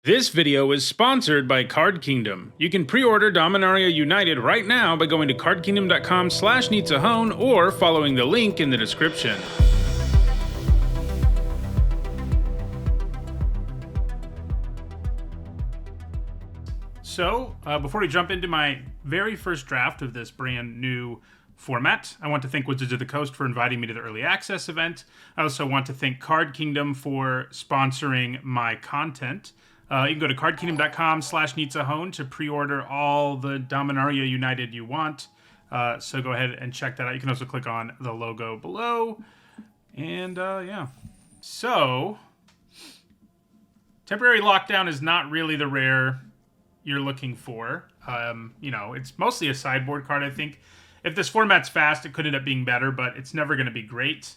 This video is sponsored by Card Kingdom. You can pre-order Dominaria United right now by going to cardkingdom.com/needsahone or following the link in the description. So, before we jump into my very first draft of this brand new format, I want to thank Wizards of the Coast for inviting me to the early access event. I also want to thank Card Kingdom for sponsoring my content. You can go to cardkingdom.com/needsahone to pre-order all the Dominaria United you want. So go ahead and check that out. You can also click on the logo below. And yeah. So, temporary lockdown is not really the rare you're looking for. It's mostly a sideboard card, I think. If this format's fast, it could end up being better, but it's never going to be great.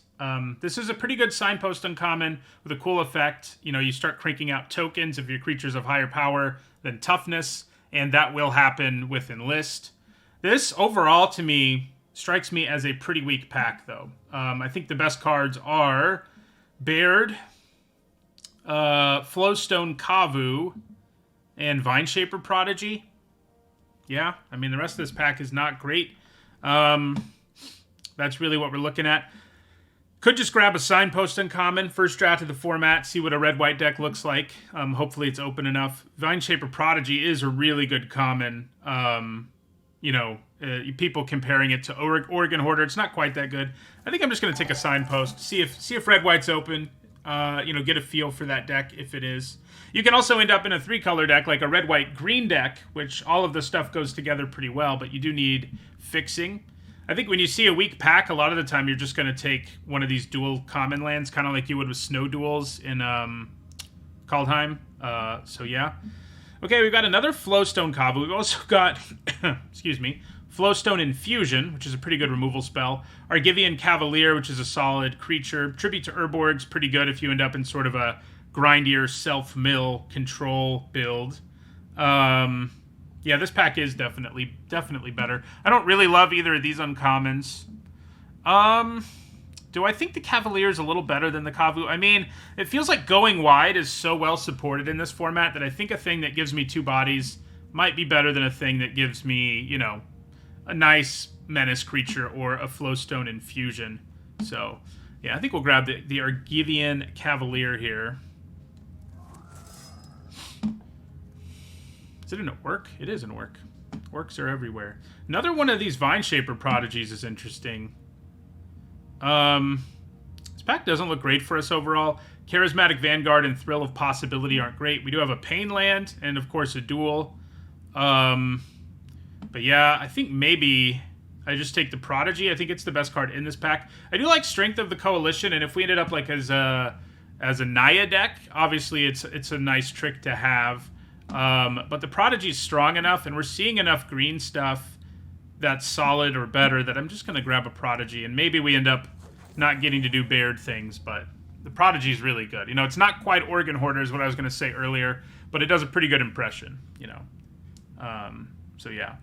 This is a pretty good signpost uncommon with a cool effect. You start cranking out tokens if your creatures have higher power than toughness, and that will happen with Enlist. This, overall, to me, strikes me as a pretty weak pack, though. I think the best cards are Baird, Flowstone Kavu, and Vineshaper Prodigy. Yeah, the rest of this pack is not great. That's really what we're looking at. Could just grab a signpost uncommon, first draft of the format, see what a red-white deck looks like. Hopefully it's open enough. Vineshaper Prodigy is a really good common. People comparing it to Oregon Hoarder, it's not quite that good. I think I'm just going to take a signpost, see if red-white's open, get a feel for that deck if it is. You can also end up in a three-color deck, like a red-white-green deck, which all of the stuff goes together pretty well, but you do need fixing. I think when you see a weak pack, a lot of the time you're just going to take one of these dual common lands, kind of like you would with Snow Duels in Kaldheim. So yeah. Okay, we've got another Flowstone Kavu. We've also got, excuse me, Flowstone Infusion, which is a pretty good removal spell. Argivian Cavalier, which is a solid creature. Tribute to Urborg's pretty good if you end up in sort of a grindier self-mill control build. Yeah, this pack is definitely better. I don't really love either of these uncommons. Do I think the Cavalier is a little better than the Kavu? It feels like going wide is so well supported in this format that I think a thing that gives me two bodies might be better than a thing that gives me, a nice menace creature or a Flowstone Infusion. So, yeah, I think we'll grab the Argivian Cavalier here. Is it an orc? It is an orc. Orcs are everywhere. Another one of these Vineshaper Prodigies is interesting. This pack doesn't look great for us overall. Charismatic Vanguard and Thrill of Possibility aren't great. We do have a Pain land and, of course, a duel. But yeah, I think maybe I just take the Prodigy. I think it's the best card in this pack. I do like Strength of the Coalition, and if we ended up like as a Naya deck, obviously it's a nice trick to have. But the Prodigy is strong enough, and we're seeing enough green stuff that's solid or better that I'm just going to grab a Prodigy, and maybe we end up not getting to do Baird things, but the Prodigy is really good. It's not quite Oregon Hoarder is what I was going to say earlier, but it does a pretty good impression, So yeah.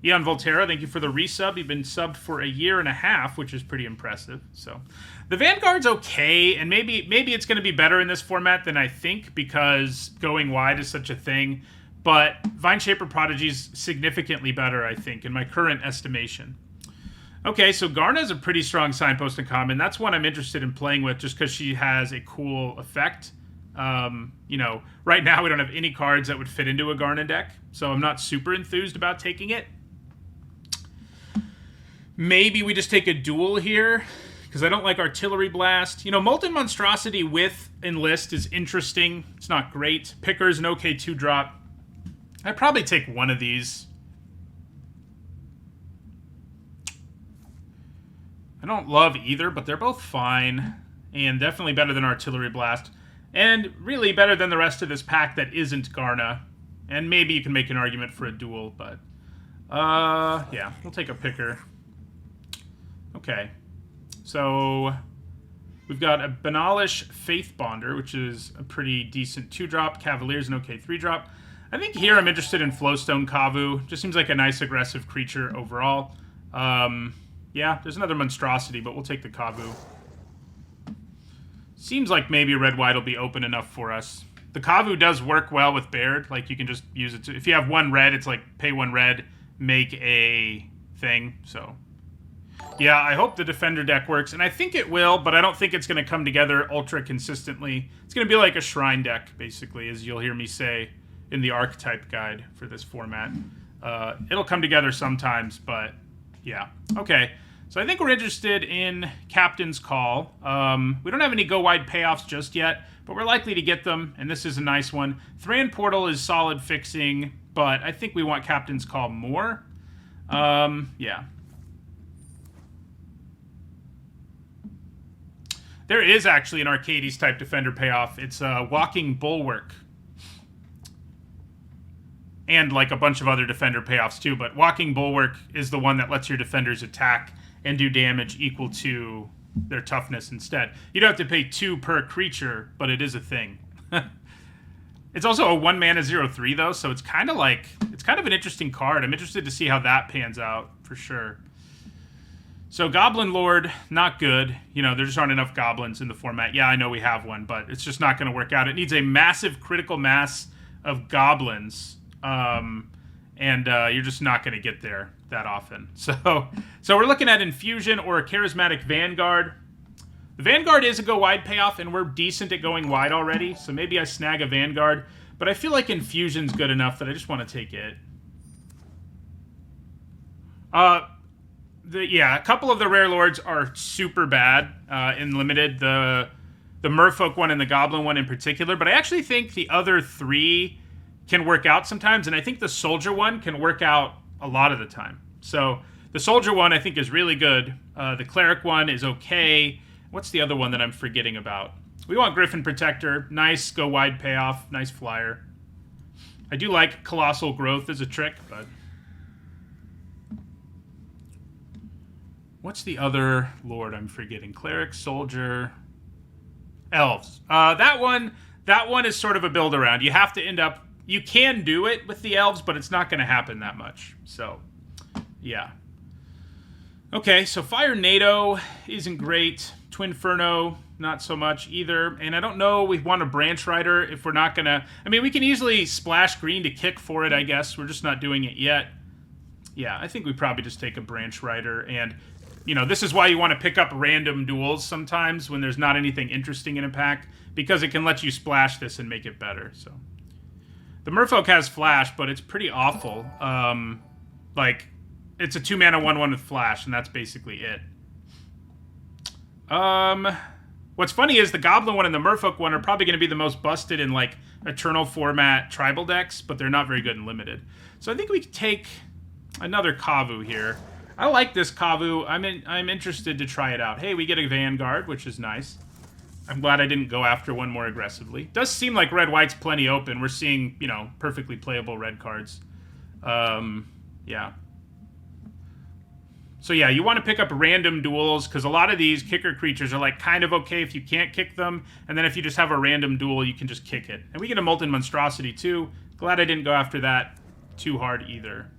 Eon Volterra, thank you for the resub. You've been subbed for 1.5 years, which is pretty impressive. So, the Vanguard's okay, and maybe it's going to be better in this format than I think because going wide is such a thing. But Vineshaper Prodigy's significantly better, I think, in my current estimation. Okay, so Garna's a pretty strong signpost in common. That's one I'm interested in playing with just because she has a cool effect. Right now we don't have any cards that would fit into a Garna deck, so I'm not super enthused about taking it. Maybe we just take a duel here, because I don't like Artillery Blast. Molten Monstrosity with Enlist is interesting. It's not great. Picker's an okay 2-drop. I'd probably take one of these. I don't love either, but they're both fine. And definitely better than Artillery Blast. And really better than the rest of this pack that isn't Garna. And maybe you can make an argument for a duel, but... yeah, we'll take a Picker. Okay, so we've got a Banalish Faith Bonder, which is a pretty decent 2-drop. Cavalier's an okay 3-drop. I think here I'm interested in Flowstone Kavu. Just seems like a nice aggressive creature overall. Yeah, there's another Monstrosity, but we'll take the Kavu. Seems like maybe red-white will be open enough for us. The Kavu does work well with Baird. Like, you can just use it to... If you have 1 red, it's like pay 1 red, make a thing, so... Yeah, I hope the Defender deck works, and I think it will, but I don't think it's going to come together ultra consistently. It's going to be like a Shrine deck, basically, as you'll hear me say in the Archetype guide for this format. It'll come together sometimes, but yeah. Okay, so I think we're interested in Captain's Call. We don't have any go-wide payoffs just yet, but we're likely to get them, and this is a nice one. Thran Portal is solid fixing, but I think we want Captain's Call more. Yeah. There is actually an Arcades-type Defender payoff. It's Walking Bulwark. And like a bunch of other Defender payoffs too, but Walking Bulwark is the one that lets your Defenders attack and do damage equal to their toughness instead. You don't have to pay 2 per creature, but it is a thing. It's also a 1 mana 0/3 though, so it's kind of an interesting card. I'm interested to see how that pans out for sure. So Goblin Lord, not good. You know, there just aren't enough goblins in the format. Yeah, I know we have one, but it's just not going to work out. It needs a massive critical mass of goblins, and you're just not going to get there that often. So we're looking at Infusion or a Charismatic Vanguard. The Vanguard is a go-wide payoff, and we're decent at going wide already, so maybe I snag a Vanguard. But I feel like Infusion's good enough that I just want to take it. Yeah, a couple of the Rare Lords are super bad in Limited. The Merfolk one and the Goblin one in particular. But I actually think the other 3 can work out sometimes. And I think the Soldier one can work out a lot of the time. So the Soldier one I think is really good. The Cleric one is okay. What's the other one that I'm forgetting about? We want Griffin Protector. Nice go wide payoff. Nice flyer. I do like Colossal Growth as a trick, but... What's the other Lord I'm forgetting? Cleric, Soldier, Elves. That one is sort of a build around. You have to end up... You can do it with the Elves, but it's not going to happen that much. So, yeah. Okay, so Fire NATO isn't great. Twinferno, not so much either. And I don't know, we want a Branch Rider if we're not going to... I mean, we can easily splash green to kick for it, I guess. We're just not doing it yet. Yeah, I think we probably just take a Branch Rider. And, you know, this is why you want to pick up random duels sometimes when there's not anything interesting in a pack, because it can let you splash this and make it better, so... The Merfolk has Flash, but it's pretty awful. Like, it's a 2-mana 1/1 with Flash, and that's basically it. What's funny is the Goblin one and the Merfolk one are probably going to be the most busted in, like, Eternal format tribal decks, but they're not very good in Limited. So I think we could take another Kavu here. I like this Kavu. I'm interested to try it out. Hey, we get a Vanguard, which is nice. I'm glad I didn't go after one more aggressively. Does seem like red-white's plenty open. We're seeing, you know, perfectly playable red cards. Yeah. So yeah, you want to pick up random duels, because a lot of these kicker creatures are like kind of okay if you can't kick them, and then if you just have a random duel, you can just kick it. And we get a Molten Monstrosity too. Glad I didn't go after that too hard either.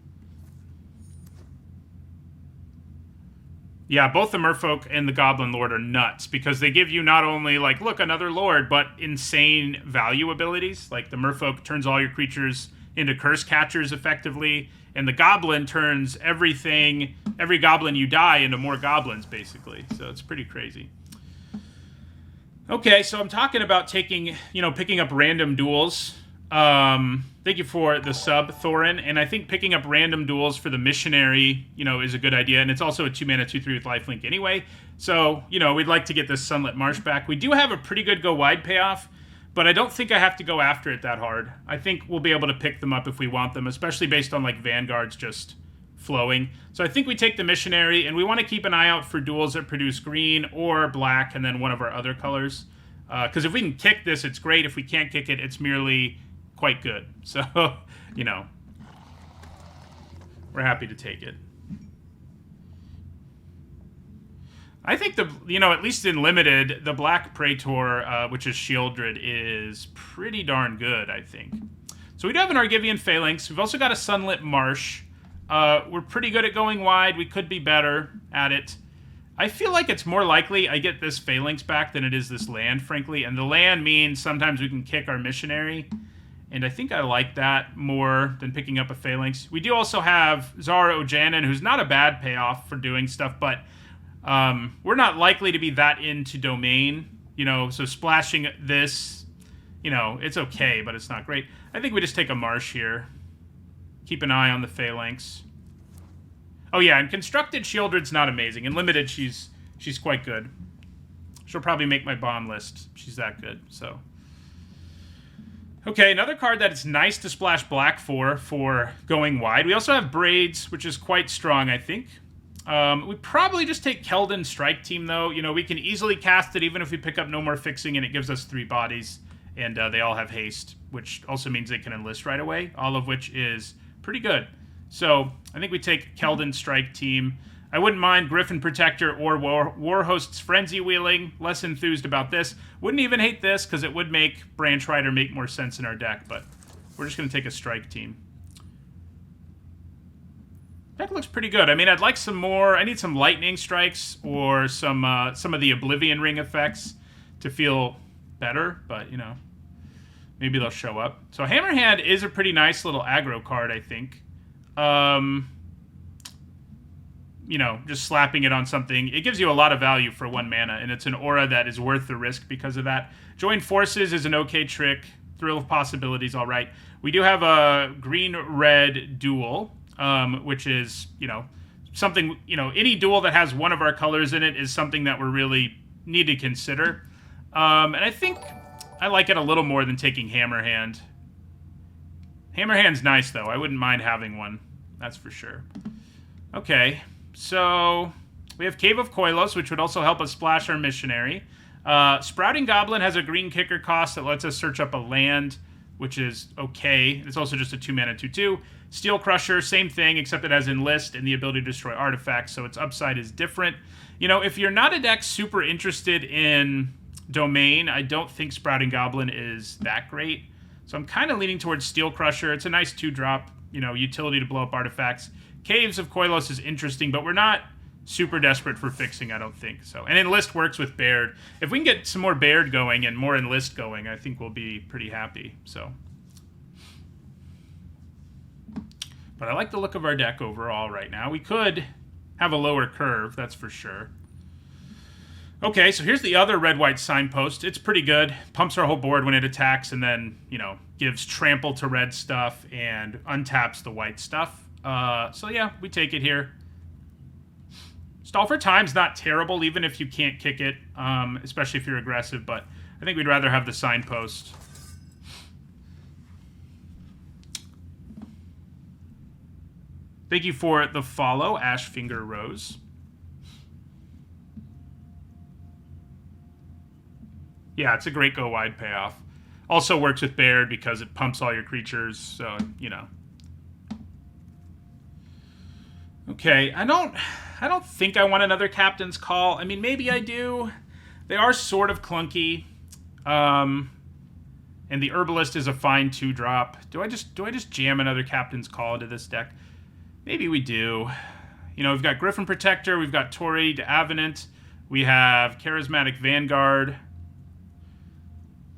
Yeah, both the Merfolk and the Goblin Lord are nuts, because they give you not only, like, look, another Lord, but insane value abilities. Like, the Merfolk turns all your creatures into Curse Catchers effectively, and the Goblin turns every Goblin you die into more Goblins, basically. So it's pretty crazy. Okay, so I'm talking about taking, you know, picking up random duels. Thank you for the sub, Thorin. And I think picking up random duels for the Missionary, you know, is a good idea. And it's also a 2-mana 2/3 with lifelink anyway. So, you know, we'd like to get this Sunlit Marsh back. We do have a pretty good go-wide payoff, but I don't think I have to go after it that hard. I think we'll be able to pick them up if we want them, especially based on, like, Vanguards just flowing. So I think we take the Missionary, and we want to keep an eye out for duels that produce green or black and then one of our other colors. Because if we can kick this, it's great. If we can't kick it, it's merely... quite good. So, you know, we're happy to take it. I think at least in Limited, the Black Praetor, which is Shieldred, is pretty darn good, I think. So we do have an Argivian Phalanx. We've also got a Sunlit Marsh. We're pretty good at going wide. We could be better at it. I feel like it's more likely I get this Phalanx back than it is this land, frankly. And the land means sometimes we can kick our Missionary. And I think I like that more than picking up a Phalanx. We do also have Zara Ojanen, who's not a bad payoff for doing stuff, but we're not likely to be that into Domain. You know, so splashing this, you know, it's okay, but it's not great. I think we just take a Marsh here. Keep an eye on the Phalanx. Oh yeah, and Constructed Shieldred's not amazing. In Limited, she's quite good. She'll probably make my bomb list. She's that good, so. Okay, another card that it's nice to splash black for going wide. We also have Braids, which is quite strong, I think. We probably just take Keldon Strike Team, though. You know, we can easily cast it even if we pick up No More Fixing, and it gives us 3 bodies. And they all have haste, which also means they can enlist right away, all of which is pretty good. So I think we take Keldon Strike Team. I wouldn't mind Griffin Protector or Warhost's Frenzy Wheeling. Less enthused about this. Wouldn't even hate this because it would make Branch Rider make more sense in our deck, but we're just going to take a Strike Team. Deck looks pretty good. I mean, I'd like some more. I need some Lightning Strikes or some of the Oblivion Ring effects to feel better, but, you know, maybe they'll show up. So Hammerhand is a pretty nice little aggro card, I think. You know, just slapping it on something. It gives you a lot of value for 1 mana, and it's an aura that is worth the risk because of that. Join Forces is an okay trick. Thrill of Possibilities, all right. We do have a green-red duel, which is, you know, something, you know, any duel that has one of our colors in it is something that we really need to consider. And I think I like it a little more than taking Hammerhand. Hammerhand's nice, though. I wouldn't mind having one. That's for sure. Okay, so we have Cave of Koilos, which would also help us splash our Missionary. Sprouting Goblin has a green kicker cost that lets us search up a land, which is okay. It's also just a 2-mana 2/2. Steel Crusher, same thing, except it has Enlist and the ability to destroy artifacts, so its upside is different. You know, if you're not a deck super interested in Domain, I don't think Sprouting Goblin is that great. So I'm kind of leaning towards Steel Crusher. It's a nice 2-drop, you know, utility to blow up artifacts. Caves of Koilos is interesting, but we're not super desperate for fixing, I don't think. So, and Enlist works with Baird. If we can get some more Baird going and more Enlist going, I think we'll be pretty happy. So, but I like the look of our deck overall right now. We could have a lower curve, that's for sure. Okay, so here's the other red-white signpost. It's pretty good. Pumps our whole board when it attacks and then, you know, gives trample to red stuff and untaps the white stuff. So yeah, we take it here. Stall for Time's not terrible, even if you can't kick it, especially if you're aggressive, but I think we'd rather have the signpost. Thank you for the follow, Ashfinger Rose. Yeah, it's a great go wide payoff. Also works with Baird because it pumps all your creatures, so, you know. Okay, I don't think I want another Captain's Call. I mean, maybe I do. They are sort of clunky. And the Herbalist is a fine 2-drop. Do I just jam another Captain's Call into this deck? Maybe we do. You know, we've got Griffin Protector, we've got Tori de Avenant, we have Charismatic Vanguard.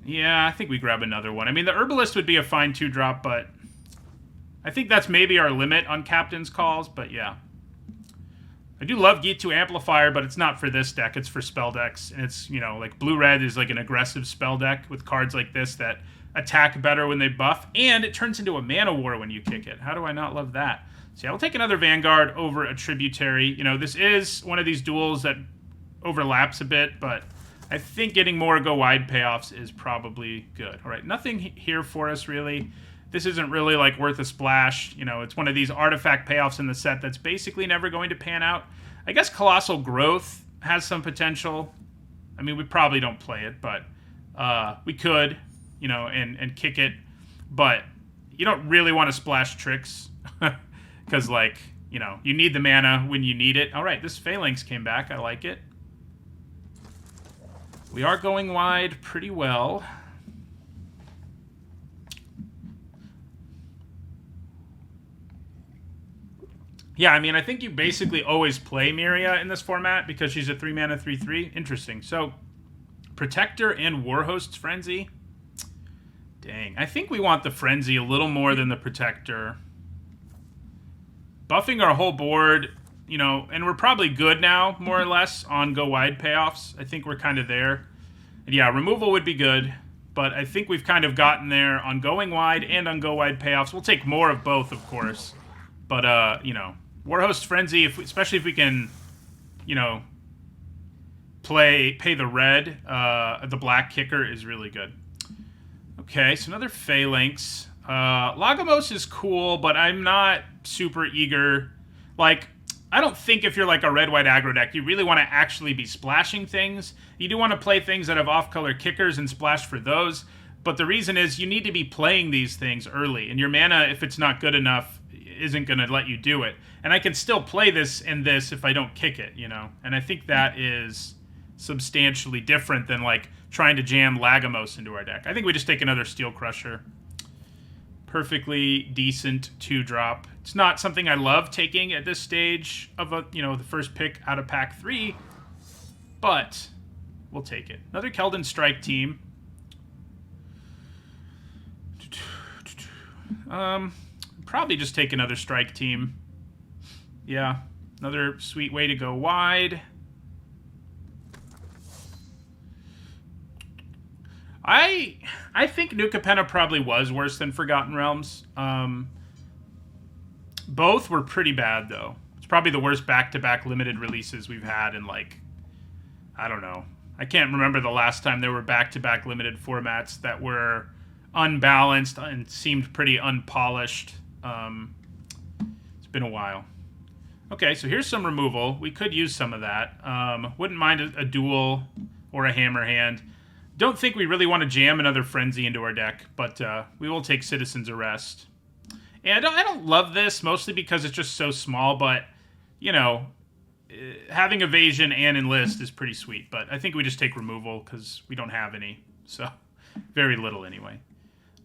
Yeah, I think we grab another one. I mean, the Herbalist would be a fine 2-drop, but I think that's maybe our limit on Captain's Calls, but yeah. I do love Gitu Amplifier, but it's not for this deck. It's for spell decks. And it's, you know, like blue-red is like an aggressive spell deck with cards like this that attack better when they buff, and it turns into a mana war when you kick it. How do I not love that? So yeah, I'll take another Vanguard over a Tributary. You know, this is one of these duels that overlaps a bit, but I think getting more go-wide payoffs is probably good. All right, nothing here for us, really. This isn't really, like, worth a splash. You know, it's one of these artifact payoffs in the set that's basically never going to pan out. I guess Colossal Growth has some potential. I mean, we probably don't play it, but we could, you know, and kick it. But you don't really want to splash tricks because, like, you know, you need the mana when you need it. All right, this Phalanx came back. I like it. We are going wide pretty well. Yeah, I mean, I think you basically always play Miria in this format because she's a 3-mana 3/3. Interesting. So, Protector and Warhost's Frenzy. Dang. I think we want the Frenzy a little more than the Protector. Buffing our whole board, you know, and we're probably good now, more or less, on Go Wide payoffs. I think we're kind of there. And yeah, removal would be good, but I think we've kind of gotten there on Going Wide and on Go Wide payoffs. We'll take more of both, of course. But, you know, Warhost Frenzy, especially if we can, you know, pay the red, the black kicker is really good. Okay, so another Phalanx. Lagomos is cool, but I'm not super eager. Like, I don't think if you're like a red-white aggro deck, you really want to actually be splashing things. You do want to play things that have off-color kickers and splash for those, but the reason is you need to be playing these things early, and your mana, if it's not good enough, isn't going to let you do it. And I can still play this and this if I don't kick it, you know? And I think that is substantially different than, like, trying to jam Lagomos into our deck. I think we just take another Steel Crusher. Perfectly decent 2-drop. It's not something I love taking at this stage of a, you know, the first pick out of pack 3, but we'll take it. Another Keldon Strike Team. Probably just take another Strike Team. Yeah, another sweet way to go wide. I think New Capenna probably was worse than Forgotten Realms. Both were pretty bad, though. It's probably the worst back-to-back limited releases we've had in, like, I don't know. I can't remember the last time there were back-to-back limited formats that were unbalanced and seemed pretty unpolished. It's been a while. Okay, so here's some removal. We could use some of that. Wouldn't mind a duel or a hammer hand. Don't think we really want to jam another Frenzy into our deck, but we will take Citizen's Arrest. And I don't love this, mostly because it's just so small, but, you know, having Evasion and Enlist is pretty sweet. But I think we just take removal because we don't have any, so very little anyway.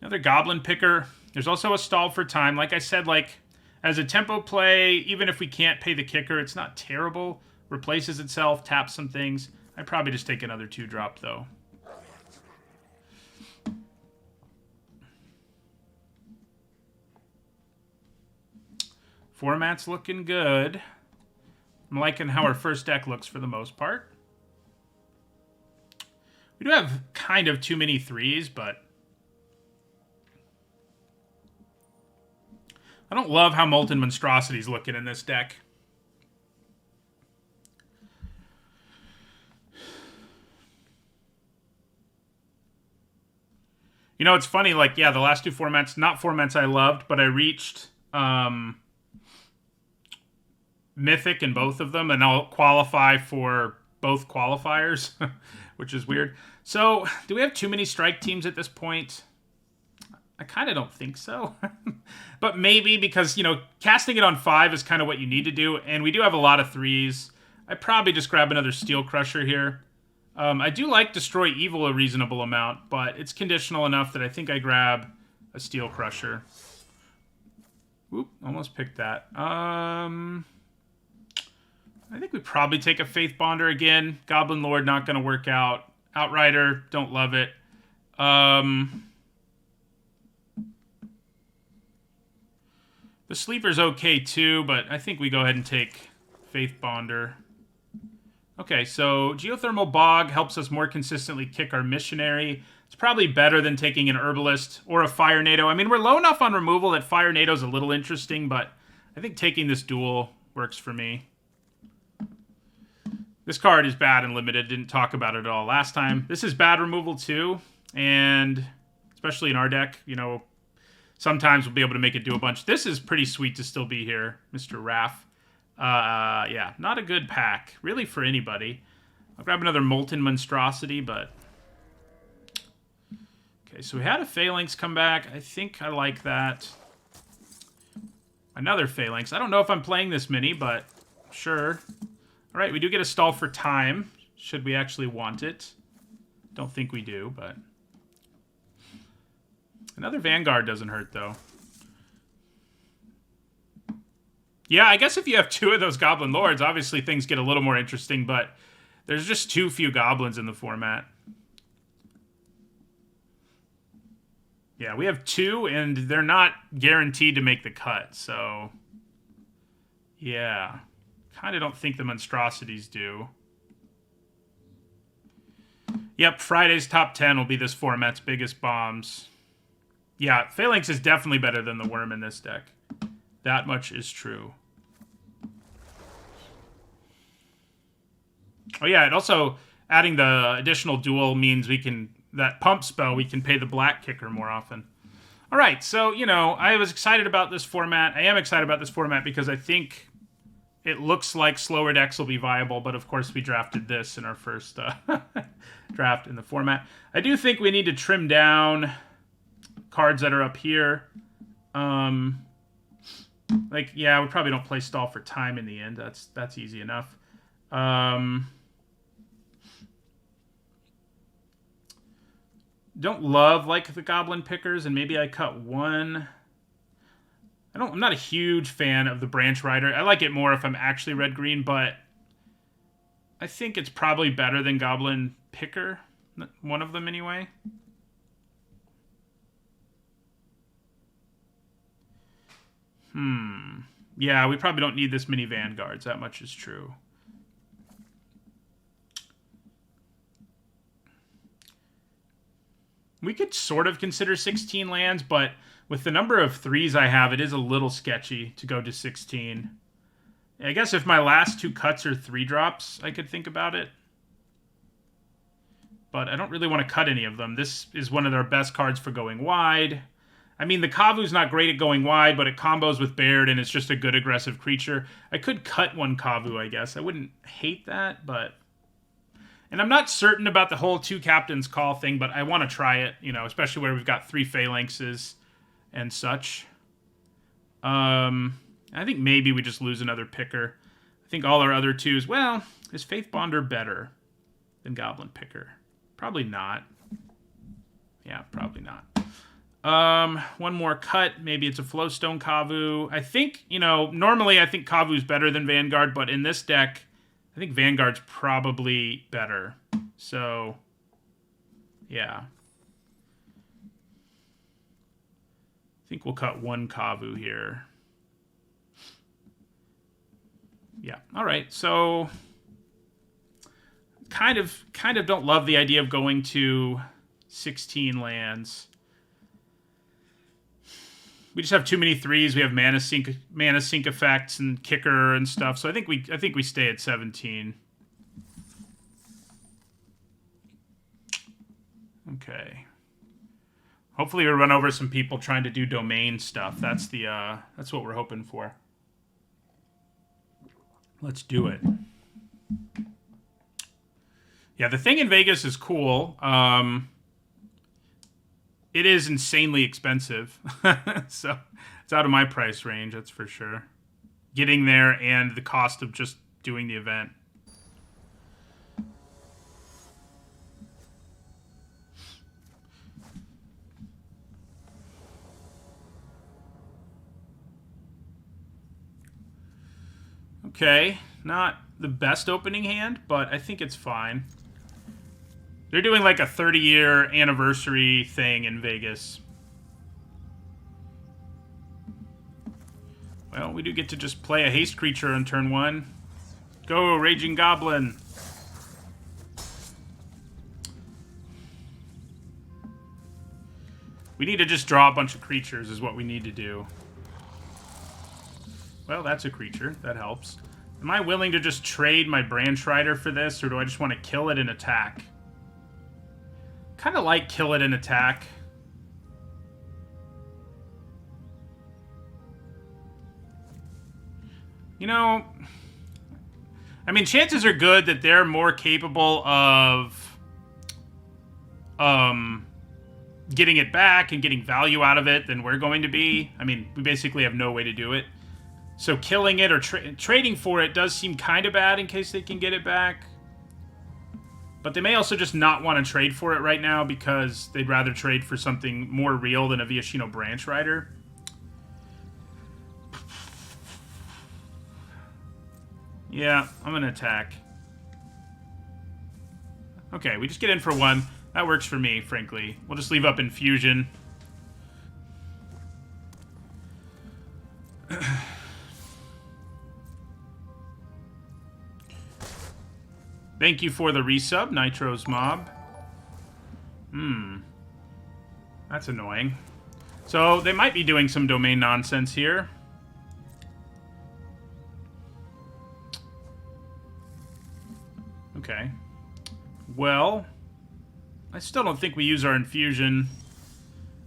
Another Goblin Picker. There's also a Stall for Time. Like I said, like, as a tempo play, even if we can't pay the kicker, it's not terrible. Replaces itself, taps some things. I'd probably just take another 2-drop, though. Format's looking good. I'm liking how our first deck looks for the most part. We do have kind of too many 3s, but I don't love how Molten Monstrosity's looking in this deck. You know, it's funny, like, yeah, the last 2 formats, not formats I loved, but I reached Mythic in both of them, and I'll qualify for both qualifiers, which is weird. So, do we have too many strike teams at this point? I kind of don't think so. But maybe because, you know, casting it on 5 is kind of what you need to do, and we do have a lot of 3s. I'd probably just grab another Steel Crusher here. I do like Destroy Evil a reasonable amount, but it's conditional enough that I think I grab a Steel Crusher. Oop, almost picked that. I think we probably take a Faith Bonder again. Goblin Lord, not going to work out. Outrider, don't love it. The Sleeper's okay too, but I think we go ahead and take Faith Bonder. Okay, so Geothermal Bog helps us more consistently kick our Missionary. It's probably better than taking an Herbalist or a Fire NATO. I mean, we're low enough on removal that Fire NATO's a little interesting, but I think taking this duel works for me. This card is bad and limited. Didn't talk about it at all last time. This is bad removal too, and especially in our deck, you know, sometimes we'll be able to make it do a bunch. This is pretty sweet to still be here, Mr. Raff. Yeah, not a good pack, really, for anybody. I'll grab another Molten Monstrosity, but... Okay, so we had a Phalanx come back. I think I like that. Another Phalanx. I don't know if I'm playing this many, but sure. All right, we do get a Stall for Time, should we actually want it. Don't think we do, but... Another Vanguard doesn't hurt, though. Yeah, I guess if you have 2 of those Goblin Lords, obviously things get a little more interesting, but there's just too few goblins in the format. Yeah, we have 2, and they're not guaranteed to make the cut, so... Yeah. Kind of don't think the monstrosities do. Yep, Friday's top 10 will be this format's biggest bombs. Yeah, Phalanx is definitely better than the Worm in this deck. That much is true. Oh yeah, it also, adding the additional duel means we can, that pump spell, we can pay the black kicker more often. All right, so, you know, I was excited about this format. I am excited about this format because I think it looks like slower decks will be viable, but of course we drafted this in our first draft in the format. I do think we need to trim down cards that are up here. Like, yeah, we probably don't play Stall for Time in the end. That's easy enough. Don't love, like, the Goblin Pickers, and maybe I cut one. I'm not a huge fan of the Branch Rider. I like it more if I'm actually red-green, but I think it's probably better than Goblin Picker. One of them, anyway. Yeah, we probably don't need this many Vanguards. That much is true. We could sort of consider 16 lands, but with the number of 3s I have, it is a little sketchy to go to 16. I guess if my last 2 cuts are 3-drops, I could think about it. But I don't really want to cut any of them. This is one of their best cards for going wide. I mean, the Kavu's not great at going wide, but it combos with Baird, and it's just a good aggressive creature. I could cut one Kavu, I guess. I wouldn't hate that, but... And I'm not certain about the whole 2 captains call thing, but I want to try it, you know, especially where we've got 3 Phalanxes and such. I think maybe we just lose another picker. I think all our other 2s... Well, is Faith Bonder better than Goblin Picker? Probably not. Yeah, probably not. One more cut. Maybe it's a Flowstone Kavu. I think, you know, normally I think Kavu's better than Vanguard, but in this deck, I think Vanguard's probably better. So, yeah. I think we'll cut one Kavu here. Yeah. All right. So, kind of don't love the idea of going to 16 lands. We just have too many 3s. We have mana sink effects and kicker and stuff. So I think we stay at 17. Okay. Hopefully we run over some people trying to do domain stuff. That's what we're hoping for. Let's do it. Yeah, the thing in Vegas is cool. It is insanely expensive, so it's out of my price range, that's for sure. Getting there and the cost of just doing the event. Okay, not the best opening hand, but I think it's fine. They're doing like a 30-year anniversary thing in Vegas. Well, we do get to just play a haste creature on turn 1. Go, Raging Goblin. We need to just draw a bunch of creatures is what we need to do. Well, that's a creature. That helps. Am I willing to just trade my Branch Rider for this, or do I just want to kill it and attack? Kind of like kill it and attack. You know, I mean, chances are good that they're more capable of getting it back and getting value out of it than we're going to be. I mean, we basically have no way to do it. So killing it or trading for it does seem kind of bad in case they can get it back. But they may also just not want to trade for it right now because they'd rather trade for something more real than a Viashino Branch Rider. Yeah, I'm going to attack. Okay, we just get in for 1. That works for me, frankly. We'll just leave up Infusion. Thank you for the resub, Nitro's Mob. That's annoying. So, they might be doing some domain nonsense here. Okay. Well, I still don't think we use our Infusion.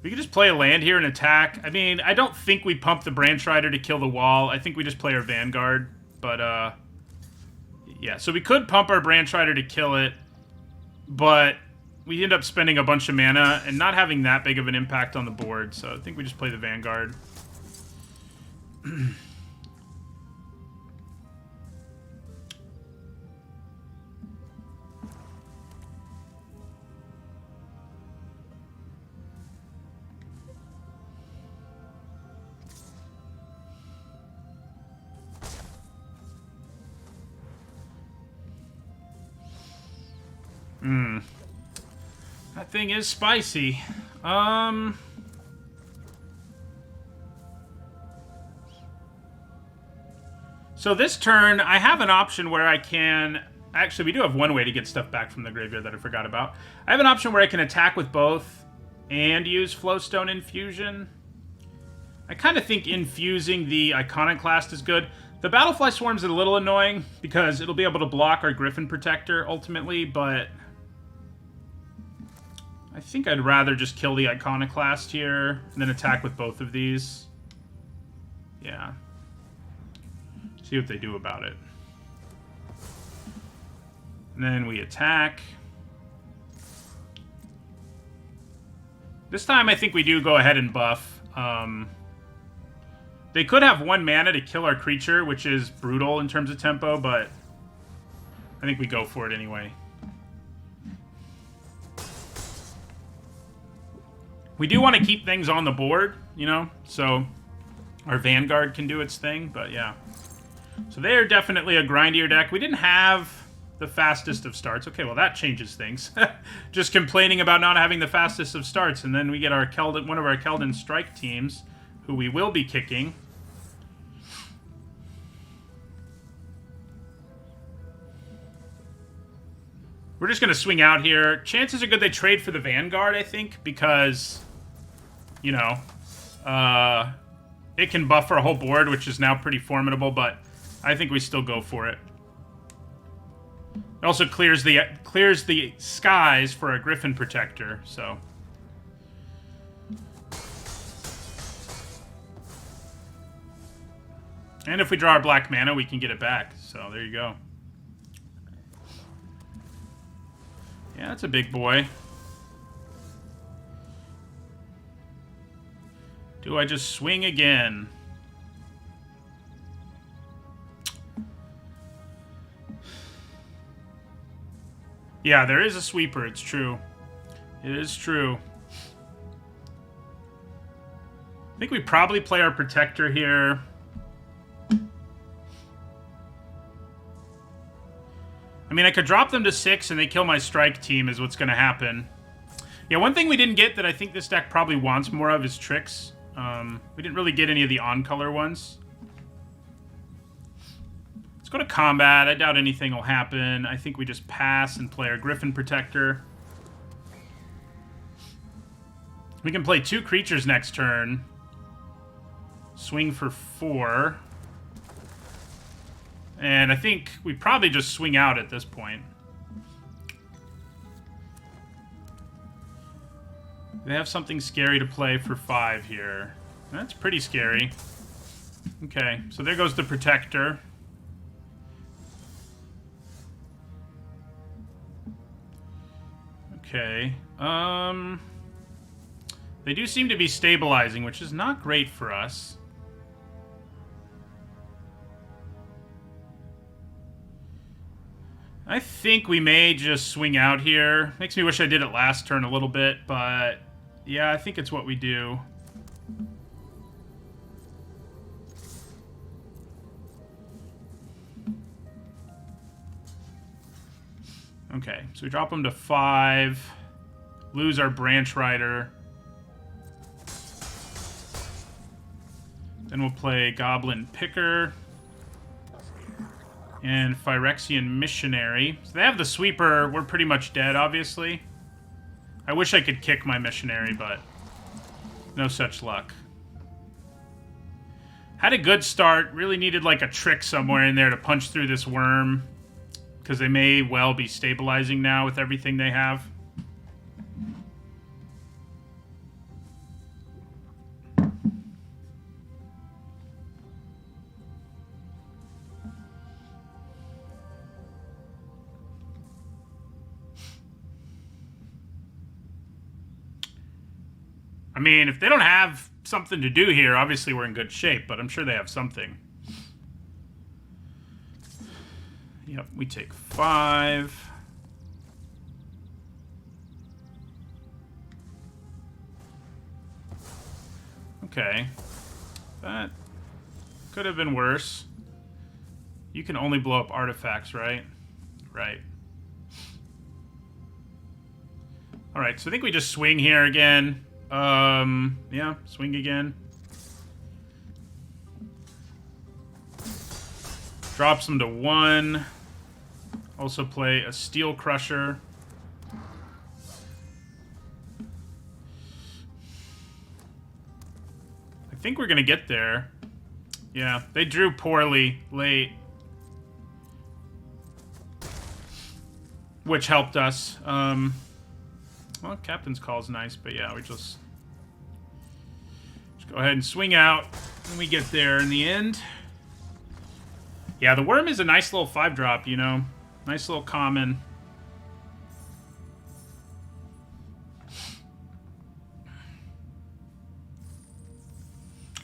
We could just play a land here and attack. I mean, I don't think we pump the Branch Rider to kill the wall. I think we just play our Vanguard. But, yeah, so we could pump our Branch Rider to kill it, but we end up spending a bunch of mana and not having that big of an impact on the board, so I think we just play the Vanguard. That thing is spicy. So this turn, I have an option where I can... Actually, we do have one way to get stuff back from the graveyard that I forgot about. I have an option where I can attack with both and use Flowstone Infusion. I kind of think infusing the Iconoclast is good. The Battlefly Swarm's a little annoying because it'll be able to block our Griffin Protector ultimately, but... I think I'd rather just kill the Iconoclast here and then attack with both of these. Yeah. See what they do about it. And then we attack. This time I think we do go ahead and buff. They could have 1 mana to kill our creature, which is brutal in terms of tempo, but I think we go for it anyway. We do want to keep things on the board, you know, so our Vanguard can do its thing, but yeah. So they're definitely a grindier deck. We didn't have the fastest of starts. Okay, well, that changes things. Just complaining about not having the fastest of starts, and then we get our Keldon, one of our Keldon Strike teams, who we will be kicking. We're just going to swing out here. Chances are good they trade for the Vanguard, I think, because... You know, it can buff our whole board, which is now pretty formidable, but I think we still go for it. It also clears the skies for a Griffin Protector, so... And if we draw our black mana, we can get it back, so there you go. Yeah, that's a big boy. Do I just swing again? Yeah, there is a sweeper, it's true. It is true. I think we probably play our Protector here. I mean, I could drop them to 6 and they kill my Strike team is what's going to happen. Yeah, one thing we didn't get that I think this deck probably wants more of is tricks. We didn't really get any of the on-color ones. Let's go to combat. I doubt anything will happen. I think we just pass and play our Griffin Protector. We can play 2 creatures next turn. Swing for 4. And I think we probably just swing out at this point. They have something scary to play for 5 here. That's pretty scary. Okay, so there goes the Protector. Okay. They do seem to be stabilizing, which is not great for us. I think we may just swing out here. Makes me wish I did it last turn a little bit, but yeah, I think it's what we do. Okay, so we drop them to 5. Lose our Branch Rider. Then we'll play Goblin Picker. And Phyrexian Missionary. So they have the Sweeper. We're pretty much dead, obviously. I wish I could kick my Missionary, but no such luck. Had a good start. Really needed like a trick somewhere in there to punch through this worm. Because they may well be stabilizing now with everything they have. I mean, if they don't have something to do here, obviously we're in good shape, but I'm sure they have something. Yep, we take 5. Okay. That could have been worse. You can only blow up artifacts, right? Right. Alright, so I think we just swing here again. Yeah, swing again. Drops them to 1. Also play a Steel Crusher. I think we're gonna get there. Yeah, they drew poorly late. Which helped us. Well, Captain's Call is nice, but yeah, we just go ahead and swing out, and we get there in the end. Yeah, the Worm is a nice little 5-drop, you know? Nice little common.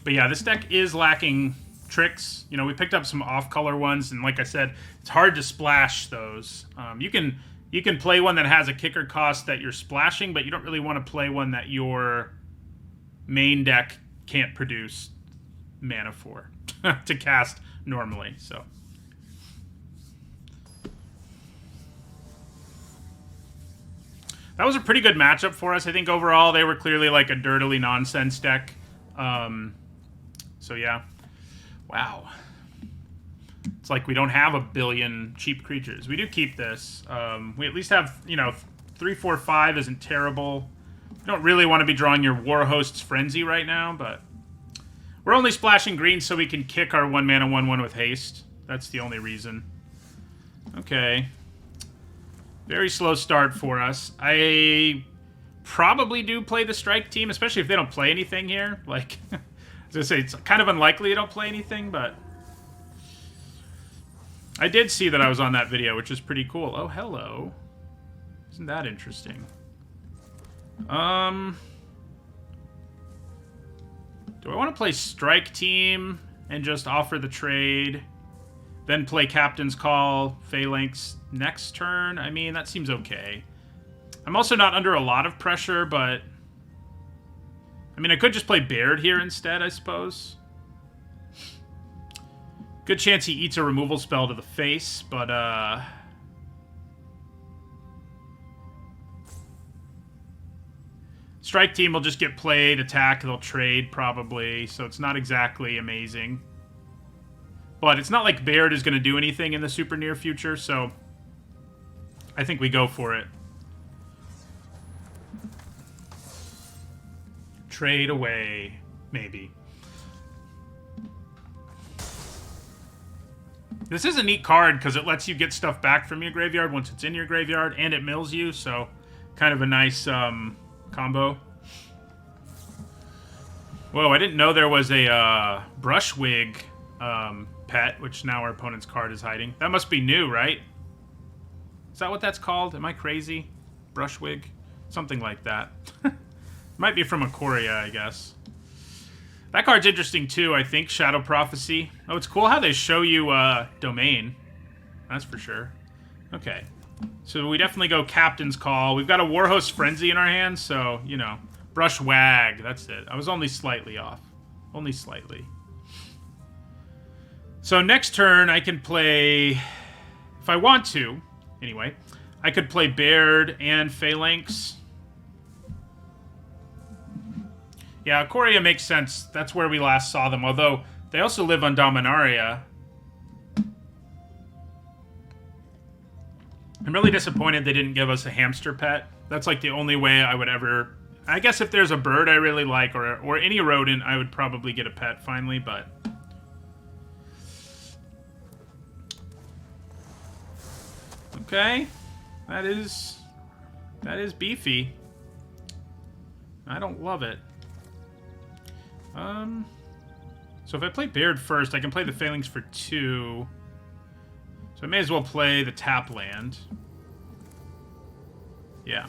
But yeah, this deck is lacking tricks. You know, we picked up some off-color ones, and like I said, it's hard to splash those. You can play one that has a kicker cost that you're splashing, but you don't really want to play one that your main deck can't produce mana for to cast normally. So that was a pretty good matchup for us. I think overall they were clearly like a dirtily nonsense deck. So yeah, wow. It's like we don't have a billion cheap creatures. We do keep this. We at least have, you know, 3, 4, 5 isn't terrible. You don't really want to be drawing your Warhost's Frenzy right now, but we're only splashing green so we can kick our 1-mana 1/1 with haste. That's the only reason. Okay. Very slow start for us. I probably do play the Strike team, especially if they don't play anything here. Like, as I say, it's kind of unlikely they don't play anything, but I did see that I was on that video, which is pretty cool. Oh, hello. Isn't that interesting? Do I want to play Strike Team and just offer the trade, then play Captain's Call, Phalanx next turn? I mean, that seems okay. I'm also not under a lot of pressure, but I mean, I could just play Baird here instead, I suppose. Good chance he eats a removal spell to the face, but, Strike Team will just get played, attack, they'll trade, probably, so it's not exactly amazing. But it's not like Baird is going to do anything in the super near future, so I think we go for it. Trade away, maybe. This is a neat card because it lets you get stuff back from your graveyard once it's in your graveyard, and it mills you, so kind of a nice combo. Whoa, I didn't know there was a Brushwig pet, which now our opponent's card is hiding. That must be new, right? Is that what that's called? Am I crazy? Brushwig? Something like that. Might be from Ikoria, I guess. That card's interesting too, I think. Shadow Prophecy. Oh, it's cool how they show you Domain. That's for sure. Okay. So we definitely go Captain's Call. We've got a Warhost Frenzy in our hands, so, you know. Brush Wag. That's it. I was only slightly off. Only slightly. So next turn, I can play... If I want to, anyway, I could play Baird and Phalanx. Yeah, Ikoria makes sense. That's where we last saw them, although they also live on Dominaria. I'm really disappointed they didn't give us a hamster pet. That's like the only way I would ever... I guess if there's a bird I really like, or any rodent, I would probably get a pet finally, but... Okay. That is beefy. I don't love it. So if I play Baird first, I can play the Phalanx for 2. So I may as well play the tap land. Yeah.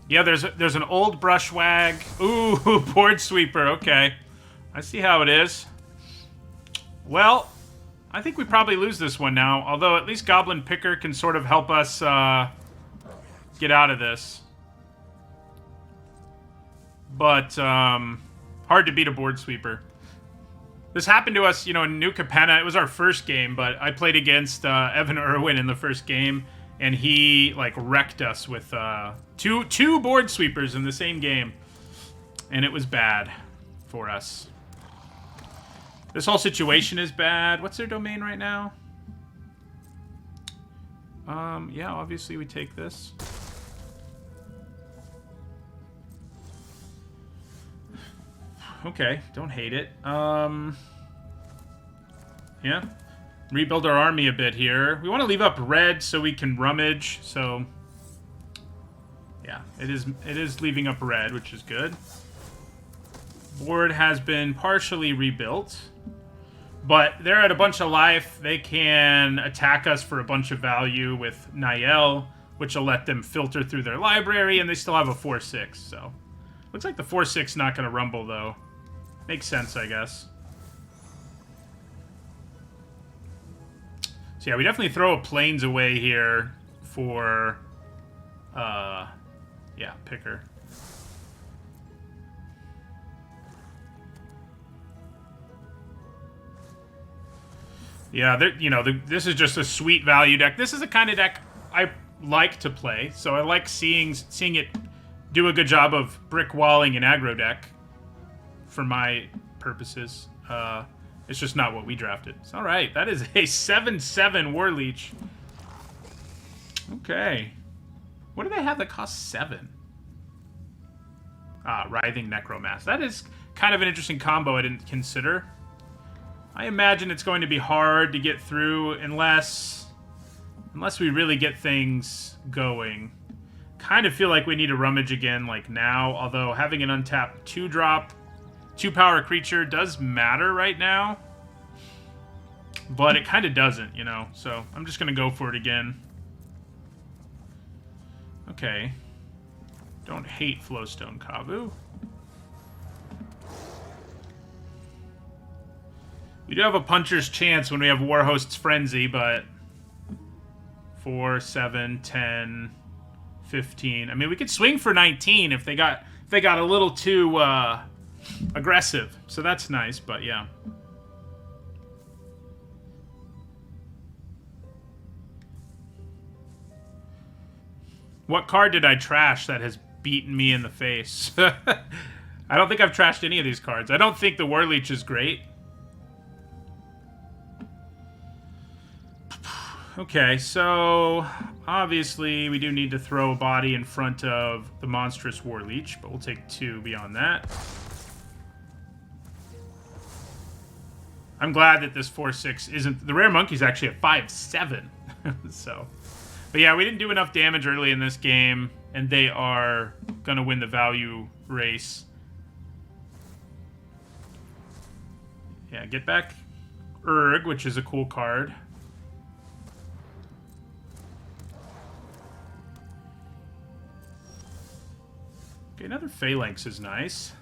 Yeah, there's an old Brushwag. Ooh, board sweeper. Okay. I see how it is. Well, I think we probably lose this one now, although at least Goblin Picker can sort of help us get out of this. But hard to beat a board sweeper. This happened to us, you know, in New Capenna. It was our first game, but I played against Evan Irwin in the first game, and he like wrecked us with two board sweepers in the same game, and it was bad for us. This whole situation is bad. What's their domain right now? Yeah, obviously we take this. Okay, don't hate it. Yeah. Rebuild our army a bit here. We want to leave up red so we can rummage, so... Yeah, it is leaving up red, which is good. Board has been partially rebuilt. But they're at a bunch of life. They can attack us for a bunch of value with Niall, which will let them filter through their library, and they still have a 4-6, so... Looks like the 4-6 not going to rumble, though. Makes sense, I guess. So yeah, we definitely throw a Plains away here for... yeah, Picker. Yeah, you know, this is just a sweet value deck. This is the kind of deck I like to play, so I like seeing it do a good job of brick walling an aggro deck for my purposes. It's just not what we drafted. So, all right, that is a 7/7 War Leech. Okay. What do they have that costs 7? Ah, Writhing Necromass. That is kind of an interesting combo I didn't consider. I imagine it's going to be hard to get through unless we really get things going. Kind of feel like we need to rummage again like now, although having an untapped 2-drop, 2-power creature does matter right now. But it kind of doesn't, you know, so I'm just going to go for it again. Okay. Don't hate Flowstone Kavu. We do have a puncher's chance when we have Warhost's Frenzy, but 4, 7, 10, 15. I mean, we could swing for 19 if they got a little too aggressive. So that's nice, but yeah. What card did I trash that has beaten me in the face? I don't think I've trashed any of these cards. I don't think the War Leech is great. Okay, so obviously we do need to throw a body in front of the monstrous War Leech, but we'll take 2 beyond that. I'm glad that this 4/6 isn't... The Rare Monkey's actually a 5/7. So, but yeah, we didn't do enough damage early in this game, and they are going to win the value race. Yeah, get back Urg, which is a cool card. Okay, another Phalanx is nice.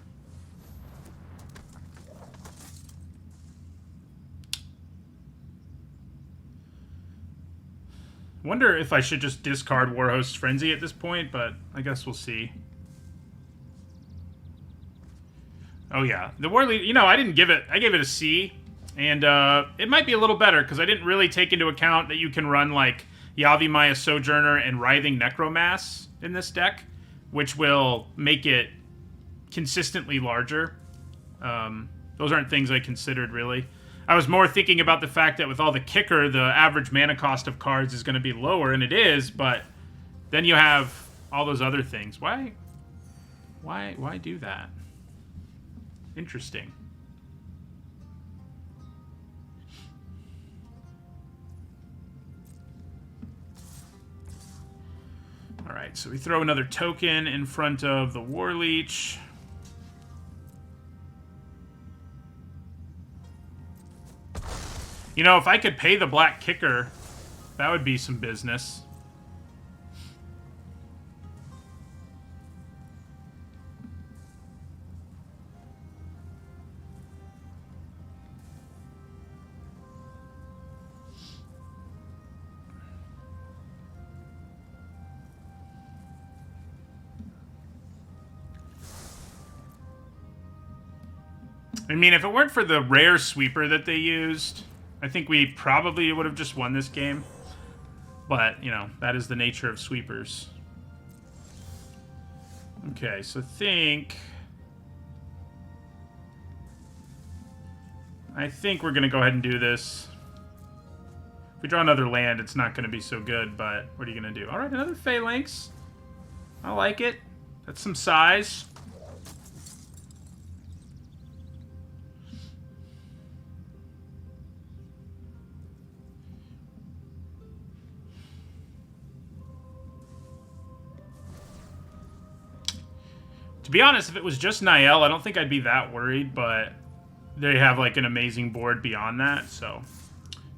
Wonder if I should just discard Warhost's Frenzy at this point, but I guess we'll see. Oh yeah, the War Leech. You know, I didn't give it. I gave it a C, and it might be a little better because I didn't really take into account that you can run like Yavimaya Sojourner and Writhing Necromass in this deck, which will make it consistently larger. Those aren't things I considered really. I was more thinking about the fact that with all the kicker, the average mana cost of cards is going to be lower, and it is. But then you have all those other things. Why do that? Interesting. Alright, so we throw another token in front of the War Leech. You know, if I could pay the black kicker, that would be some business. I mean, if it weren't for the rare sweeper that they used, I think we probably would have just won this game. But, you know, that is the nature of sweepers. Okay, so I think we're going to go ahead and do this. If we draw another land, it's not going to be so good, but what are you going to do? All right, another Phalanx. I like it. That's some size. To be honest, if it was just Niall, I don't think I'd be that worried, but they have like an amazing board beyond that, so.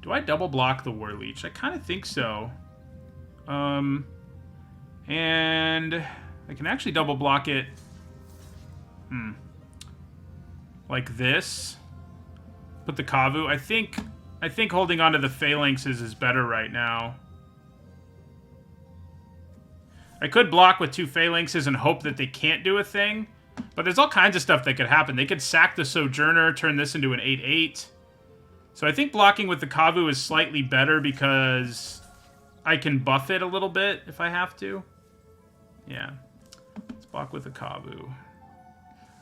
Do I double block the War Leech? I kind of think so. And I can actually double block it. Like this. Put the Kavu. I think holding on to the Phalanxes is better right now. I could block with 2 Phalanxes and hope that they can't do a thing, but there's all kinds of stuff that could happen. They could sack the Sojourner, turn this into an 8/8. So I think blocking with the Kavu is slightly better because I can buff it a little bit if I have to. Yeah. Let's block with the Kavu.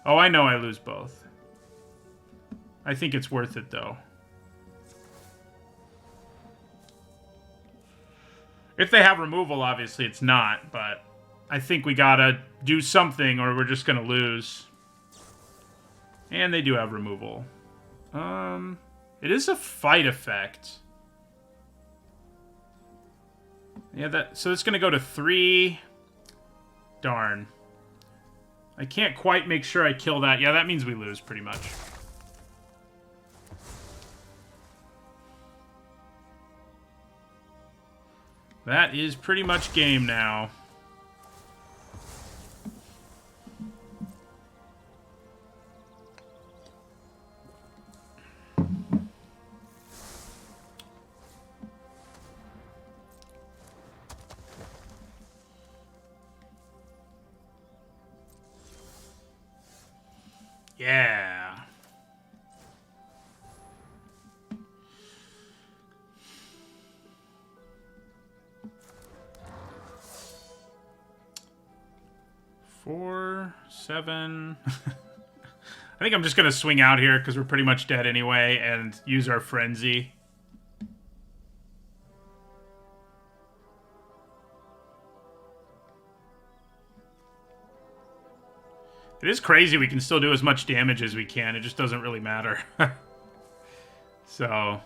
Oh, I know I lose both. I think it's worth it, though. If they have removal, obviously it's not, but I think we gotta do something or we're just gonna lose. And they do have removal. It is a fight effect. Yeah, so it's gonna go to 3. Darn. I can't quite make sure I kill that. Yeah, that means we lose pretty much. That is pretty much game now. Yeah. Four, 7. I think I'm just going to swing out here because we're pretty much dead anyway and use our Frenzy. It is crazy we can still do as much damage as we can. It just doesn't really matter. So...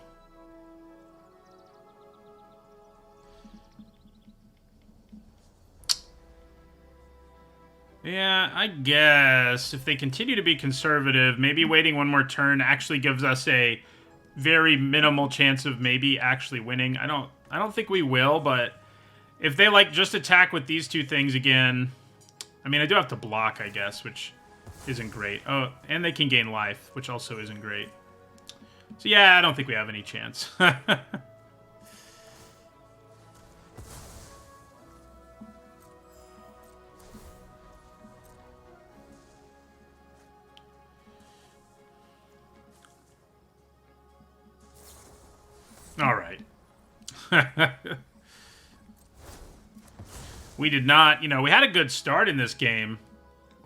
yeah, I guess if they continue to be conservative, maybe waiting one more turn actually gives us a very minimal chance of maybe actually winning. I don't think we will, but if they like just attack with these 2 things again, I mean, I do have to block, I guess, which isn't great. Oh, and they can gain life, which also isn't great. So yeah, I don't think we have any chance. We did not, you know, we had a good start in this game,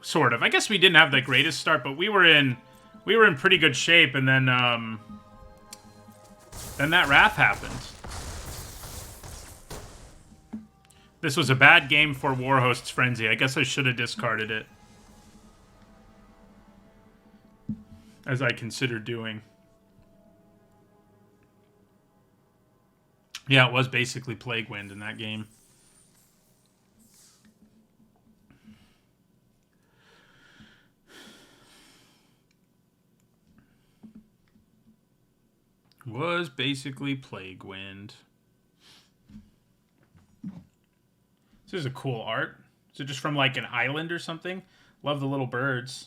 sort of. I guess we didn't have the greatest start, but we were in pretty good shape, and then that wrath happened. This was a bad game for Warhost's Frenzy. I guess I should have discarded it, as I considered doing. Yeah, it was basically Plague Wind in that game. Was basically Plague Wind. This is a cool art. Is it just from like an island or something? Love the little birds.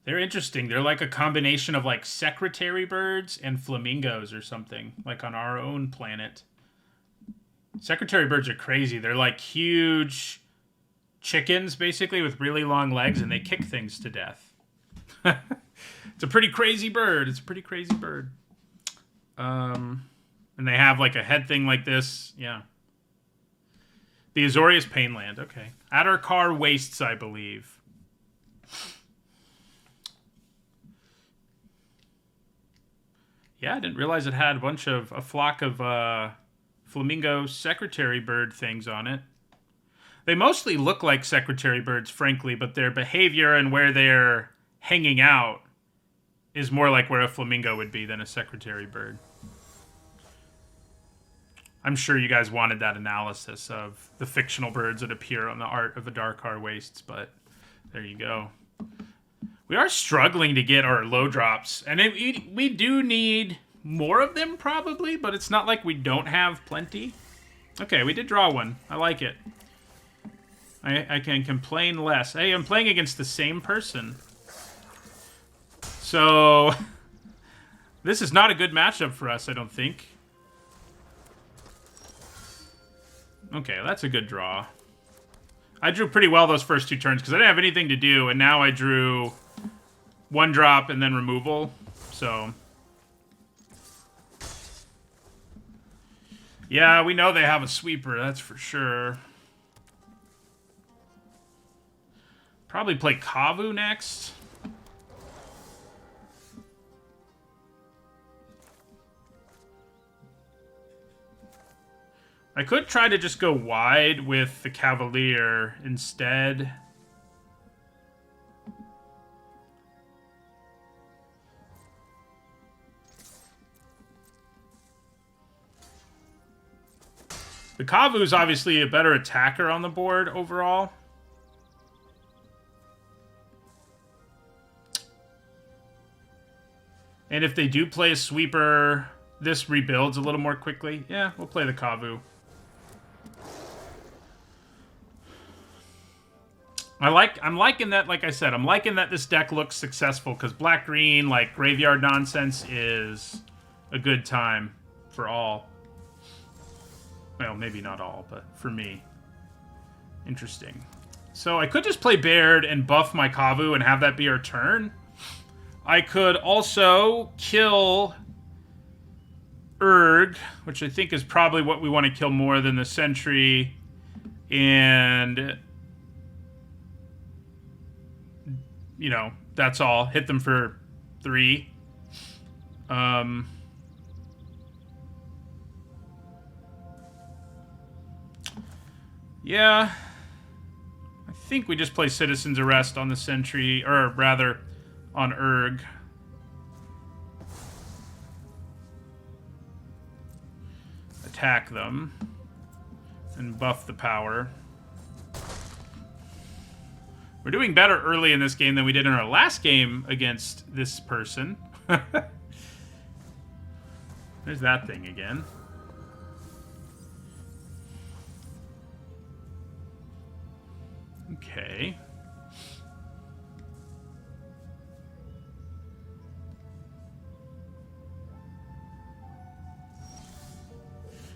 They're interesting. They're like a combination of like secretary birds and flamingos or something, like on our own planet. Secretary birds are crazy. They're like huge chickens, basically, with really long legs, and they kick things to death. It's a pretty crazy bird. It's a pretty crazy bird. And they have like a head thing like this. Yeah. The Azorius Painland. Okay. Adarkar Wastes, I believe. Yeah, I didn't realize it had a flock of flamingo secretary bird things on it. They mostly look like secretary birds, frankly, but their behavior and where they're hanging out is more like where a flamingo would be than a secretary bird. I'm sure you guys wanted that analysis of the fictional birds that appear on the art of Adarkar Wastes, but there you go. We are struggling to get our low drops, and we do need more of them probably, but it's not like we don't have plenty. Okay, we did draw one. I like it. I can complain less. Hey, I'm playing against the same person. So, this is not a good matchup for us, I don't think. Okay, that's a good draw. I drew pretty well those first two turns because I didn't have anything to do, and now I drew one drop and then removal, so... Yeah, we know they have a sweeper, that's for sure. Probably play Kavu next. I could try to just go wide with the Cavalier instead. The Kavu is obviously a better attacker on the board overall. And if they do play a sweeper, this rebuilds a little more quickly. Yeah, we'll play the Kavu. I'm liking that, like I said, I'm liking that this deck looks successful because black-green, like, graveyard nonsense is a good time for all. Well, maybe not all, but for me. Interesting. So I could just play Baird and buff my Kavu and have that be our turn. I could also kill Urg, which I think is probably what we want to kill more than the Sentry, and... you know, that's all. Hit them for 3. Yeah. I think we just play Citizen's Arrest on the Sentry, or rather, on Urg. Attack them. And buff the power. We're doing better early in this game than we did in our last game against this person. There's that thing again. Okay.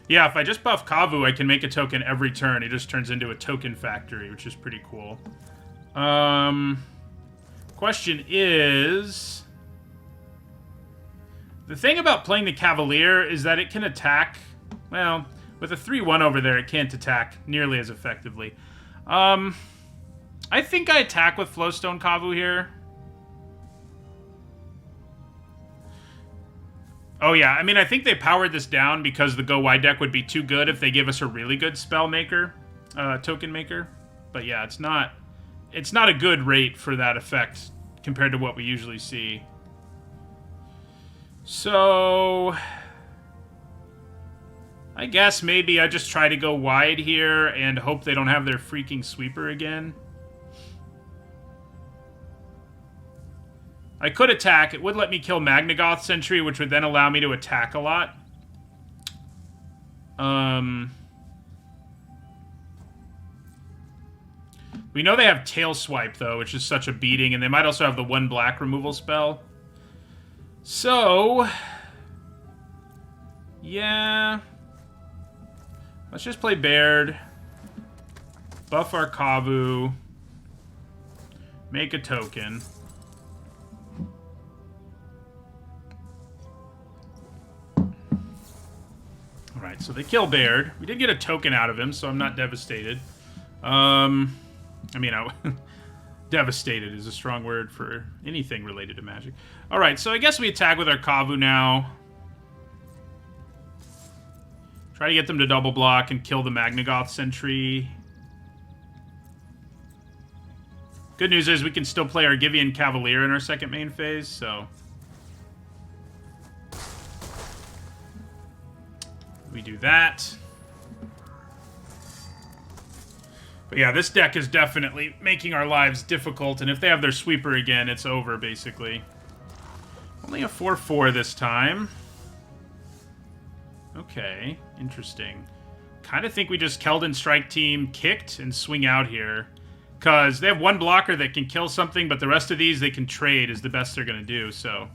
Yeah, if I just buff Kavu, I can make a token every turn. It just turns into a token factory, which is pretty cool. Question is... The thing about playing the Cavalier is that it can attack... Well, with a 3-1 over there, it can't attack nearly as effectively. I think I attack with Flowstone Kavu here. Oh yeah, I mean, I think they powered this down because the Go Wide deck would be too good if they give us a really good spell maker, token maker. But yeah, it's not a good rate for that effect compared to what we usually see. So I guess maybe I just try to go wide here and hope they don't have their freaking sweeper again. I could attack. It would let me kill Magnagoth Sentry, which would then allow me to attack a lot. We know they have Tail Swipe, though, which is such a beating, and they might also have the 1 black removal spell. So, yeah. Let's just play Baird. Buff our Kavu. Make a token. Alright, so they kill Baird. We did get a token out of him, so I'm not devastated. I mean, devastated is a strong word for anything related to Magic. Alright, so I guess we attack with our Kavu now. Try to get them to double block and kill the Magnagoth Sentry. Good news is we can still play our Givian Cavalier in our second main phase, so... we do that. But yeah, this deck is definitely making our lives difficult, and if they have their sweeper again, it's over, basically. Only a 4-4 this time. Okay, interesting. Kind of think we just Keldon Strike Team kicked and swing out here. Because they have 1 blocker that can kill something, but the rest of these they can trade is the best they're going to do, so...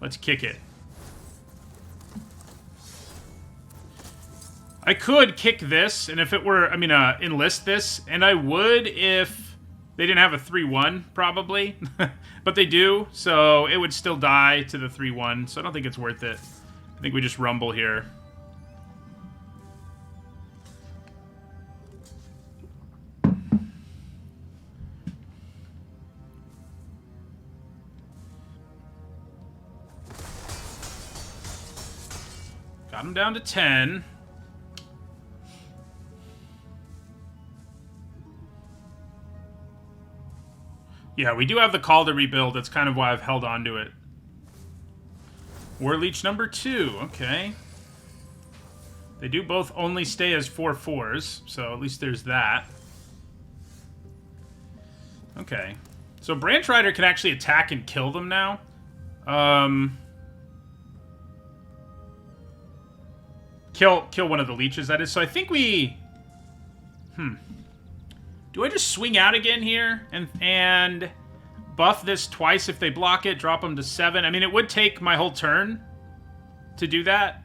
let's kick it. I could kick this, and if it were, I mean, enlist this, and I would if they didn't have a 3-1, probably. But they do, so it would still die to the 3-1, so I don't think it's worth it. I think we just rumble here. Got him down to 10. Yeah, we do have the call to rebuild. That's kind of why I've held on to it. Warleech number 2. Okay. They do both only stay as 4/4s, so at least there's that. Okay. So Branch Rider can actually attack and kill them now. Kill one of the leeches, that is. So I think we... Do I just swing out again here and buff this twice if they block it, drop them to 7? I mean, it would take my whole turn to do that.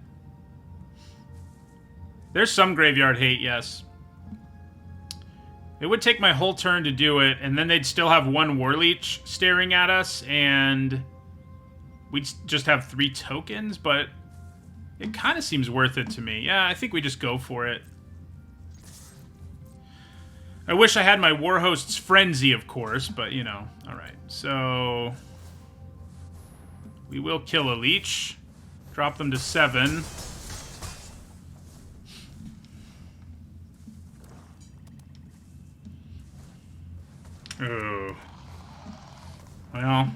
There's some graveyard hate, yes. It would take my whole turn to do it, and then they'd still have 1 Warleech staring at us, and we'd just have 3 tokens, but it kind of seems worth it to me. Yeah, I think we just go for it. I wish I had my Warhost's Frenzy, of course, but, you know. Alright, so... we will kill a Leech. Drop them to 7. Oh. Well...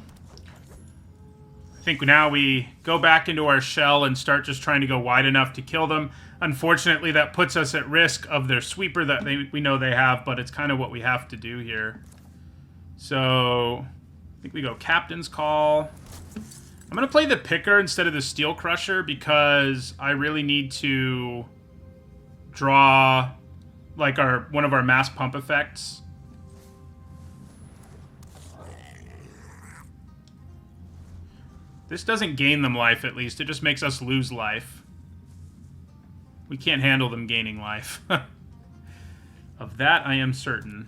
I think now we go back into our shell and start just trying to go wide enough to kill them. Unfortunately, that puts us at risk of their sweeper that we know they have, but it's kind of what we have to do here. So, I think we go Captain's Call. I'm going to play the Picker instead of the Steel Crusher because I really need to draw like one of our mass pump effects. This doesn't gain them life, at least. It just makes us lose life. We can't handle them gaining life. Of that, I am certain.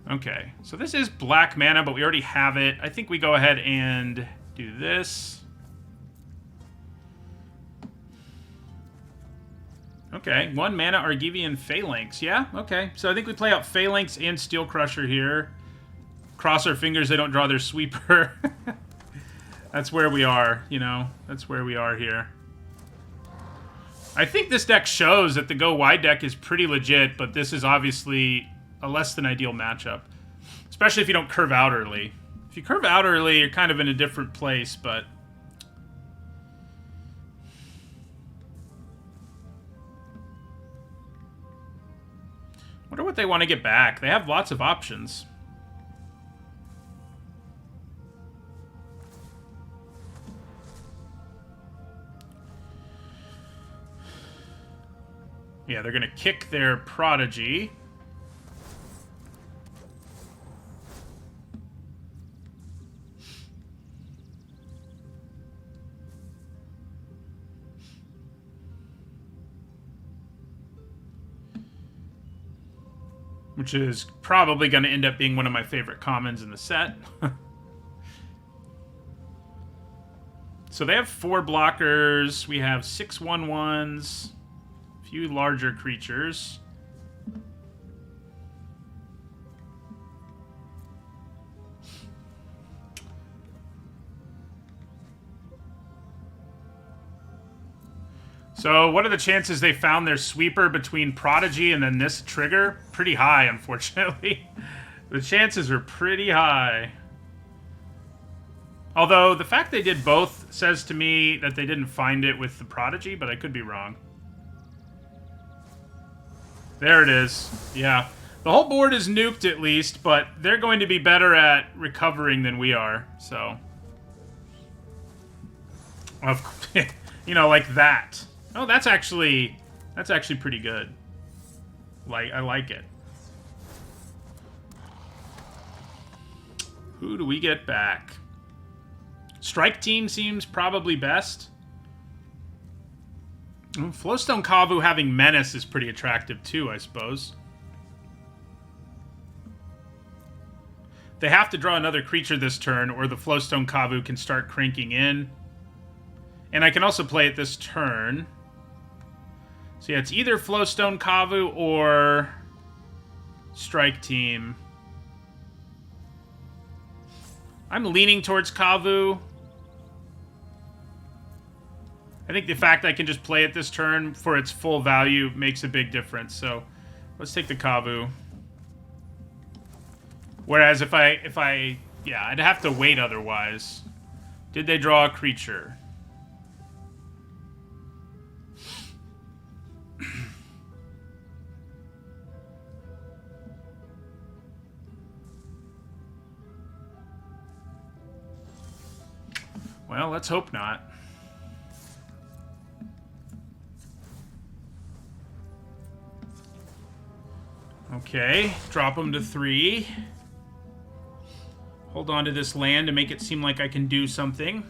Okay, so this is black mana, but we already have it. I think we go ahead and do this. Okay, 1 mana Argivian Phalanx. Yeah, okay. So I think we play out Phalanx and Steel Crusher here. Cross our fingers they don't draw their sweeper. That's where we are, you know. That's where we are here. I think this deck shows that the Go Wide deck is pretty legit, but this is obviously a less than ideal matchup. Especially if you don't curve out early. If you curve out early, you're kind of in a different place, but... wonder what they want to get back. They have lots of options. Yeah, they're going to kick their Prodigy. Which is probably going to end up being one of my favorite commons in the set. So they have 4 blockers. We have 6 1/1s. A few larger creatures. So what are the chances they found their sweeper between Prodigy and then this trigger? Pretty high, unfortunately. The chances are pretty high. Although, the fact they did both says to me that they didn't find it with the Prodigy, but I could be wrong. There it is. Yeah. The whole board is nuked at least, but they're going to be better at recovering than we are, so... you know, like that. Oh, that's actually pretty good. I like it. Who do we get back? Strike Team seems probably best. Flowstone Kavu having Menace is pretty attractive too, I suppose. They have to draw another creature this turn, or the Flowstone Kavu can start cranking in. And I can also play it this turn. So yeah, it's either Flowstone Kavu or Strike Team. I'm leaning towards Kavu. I think the fact I can just play it this turn for its full value makes a big difference. So let's take the Kavu. Whereas if I yeah, I'd have to wait otherwise. Did they draw a creature? Well, let's hope not. Okay, drop them to 3. Hold on to this land to make it seem like I can do something.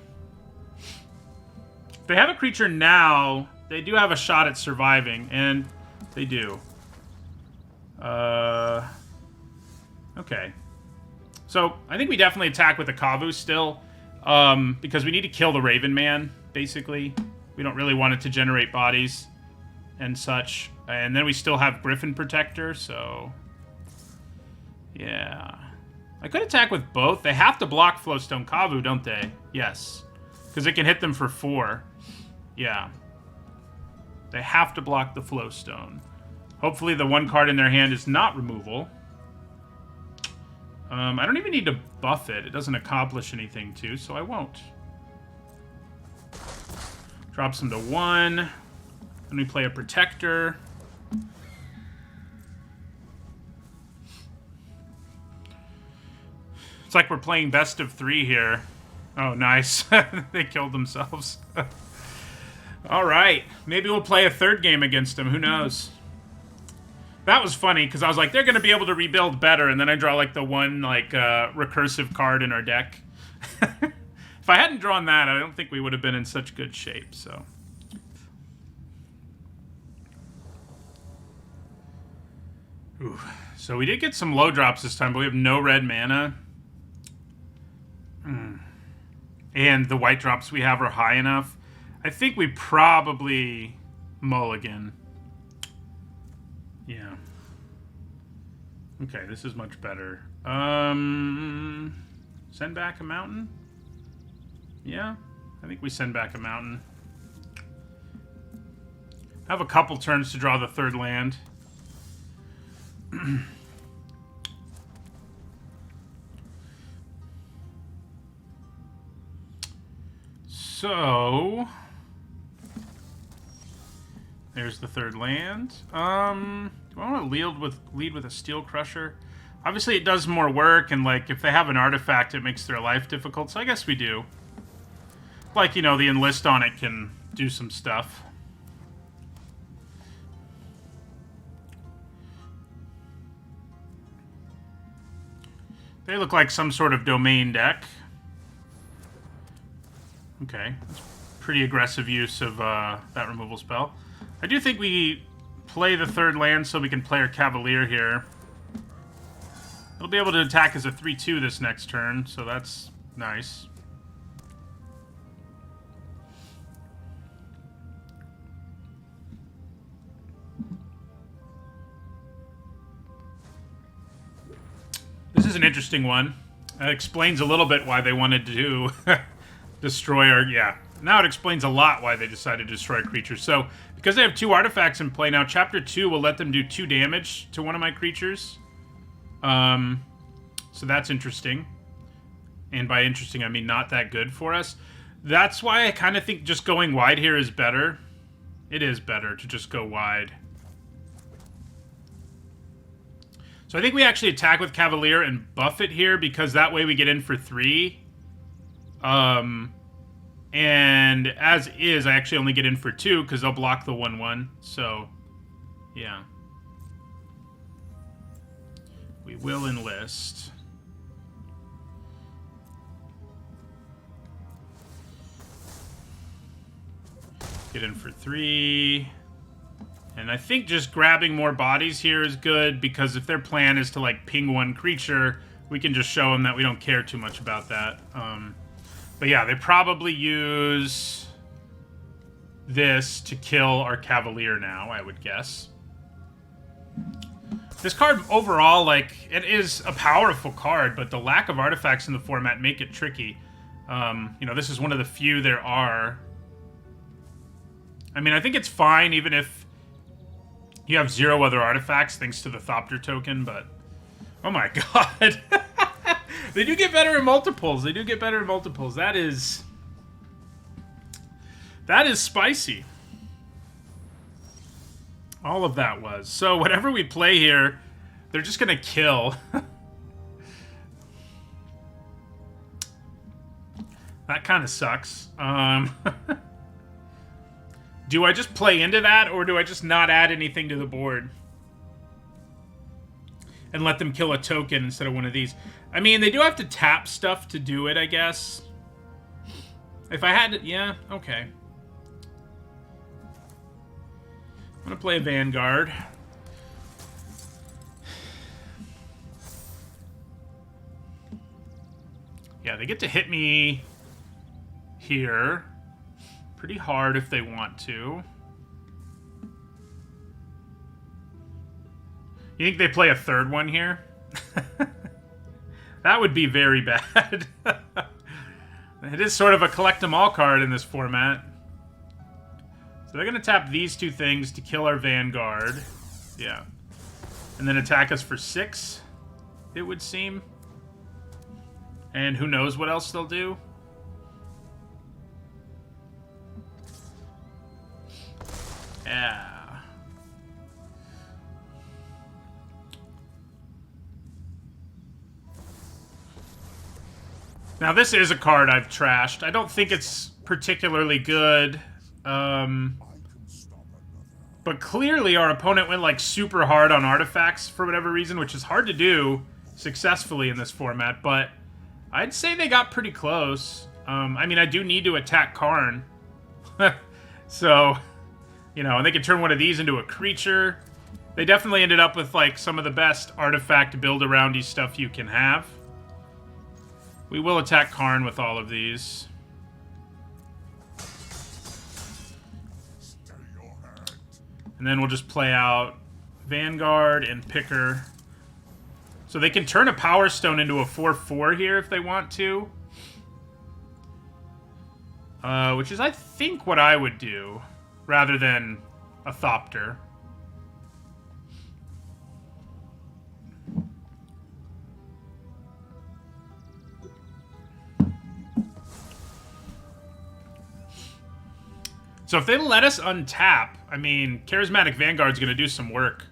If they have a creature now, they do have a shot at surviving, and they do. Okay. So, I think we definitely attack with the Kavu still. Because we need to kill the Raven Man, basically. We don't really want it to generate bodies and such. And then we still have Griffin Protector, so... yeah. I could attack with both. They have to block Flowstone Kavu, don't they? Yes. Because it can hit them for 4. Yeah. They have to block the Flowstone. Hopefully the one card in their hand is not removal. I don't even need to buff it. It doesn't accomplish anything, too, so I won't. Drops them to 1. Then we play a Protector. It's like we're playing best of 3 here. Oh, nice. They killed themselves. All right. Maybe we'll play a 3rd game against them. Who knows? That was funny, because I was like, they're going to be able to rebuild better, and then I draw, like, the one, like, recursive card in our deck. If I hadn't drawn that, I don't think we would have been in such good shape, so... Ooh. So we did get some low drops this time, but we have no red mana. And the white drops we have are high enough. I think we probably mulligan. Yeah. Okay, this is much better. Send back a mountain? Yeah, I think we send back a mountain. Have a couple turns to draw the third land. So there's the third land. Do I want to lead with a Steel Crusher? Obviously, it does more work, and like if they have an artifact, it makes their life difficult. So I guess we do. Like, you know, the Enlist on it can do some stuff. They look like some sort of domain deck. Okay, that's pretty aggressive use of that removal spell. I do think we play the third land so we can play our Cavalier here. It'll be able to attack as a 3/2 this next turn, so that's nice. This is an interesting one. That explains a little bit why they wanted to destroy our... Yeah, now it explains a lot why they decided to destroy creatures. So, because they have 2 artifacts in play now, Chapter 2 will let them do 2 damage to one of my creatures. So that's interesting. And by interesting, I mean not that good for us. That's why I kind of think just going wide here is better. It is better to just go wide. So I think we actually attack with Cavalier and buff it here, because that way we get in for 3. And as is, I actually only get in for 2, because they'll block the 1/1. So, yeah. We will enlist. Get in for 3. And I think just grabbing more bodies here is good, because if their plan is to, like, ping 1 creature, we can just show them that we don't care too much about that. But yeah, they probably use this to kill our Cavalier now, I would guess. This card, overall, like, it is a powerful card, but the lack of artifacts in the format make it tricky. You know, this is one of the few there are. I mean, I think it's fine, even if you have 0 other artifacts, thanks to the Thopter token, but... Oh my god! They do get better in multiples. They do get better in multiples. That is spicy. All of that was. So whatever we play here, they're just going to kill. That kind of sucks. Do I just play into that, or do I just not add anything to the board? And let them kill a token instead of one of these. I mean, they do have to tap stuff to do it, I guess. If I had to... Yeah, okay. I'm going to play a Vanguard. Yeah, they get to hit me here. Pretty hard if they want to. You think they play a third one here? That would be very bad. It is sort of a collect-em-all card in this format. So they're going to tap these 2 things to kill our Vanguard. Yeah. And then attack us for 6, it would seem. And who knows what else they'll do. Yeah. Now, this is a card I've trashed. I don't think it's particularly good. But clearly our opponent went, like, super hard on artifacts for whatever reason, which is hard to do successfully in this format. But I'd say they got pretty close. I mean, I do need to attack Karn. So, you know, and they could turn one of these into a creature. They definitely ended up with, like, some of the best artifact build-aroundy stuff you can have. We will attack Karn with all of these. And then we'll just play out Vanguard and Picker. So they can turn a Power Stone into a 4/4 here if they want to. Which is, I think, what I would do, rather than a Thopter. So if they let us untap, I mean, Charismatic Vanguard's going to do some work.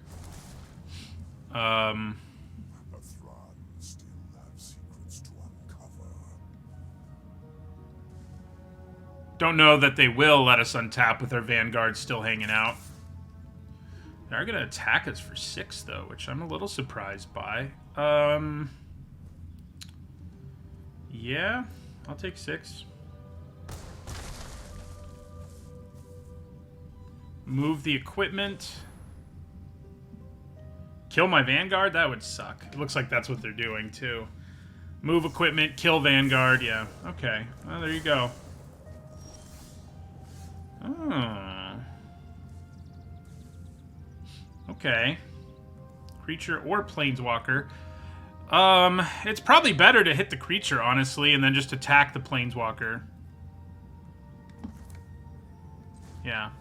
Don't know that they will let us untap with our Vanguard still hanging out. They are going to attack us for 6, though, which I'm a little surprised by. Yeah, I'll take 6. Move the equipment. Kill my Vanguard? That would suck. It looks like that's what they're doing, too. Move equipment, kill Vanguard. Yeah, okay. Well, there you go. Oh. Okay. Creature or Planeswalker. It's probably better to hit the creature, honestly, and then just attack the Planeswalker. Yeah.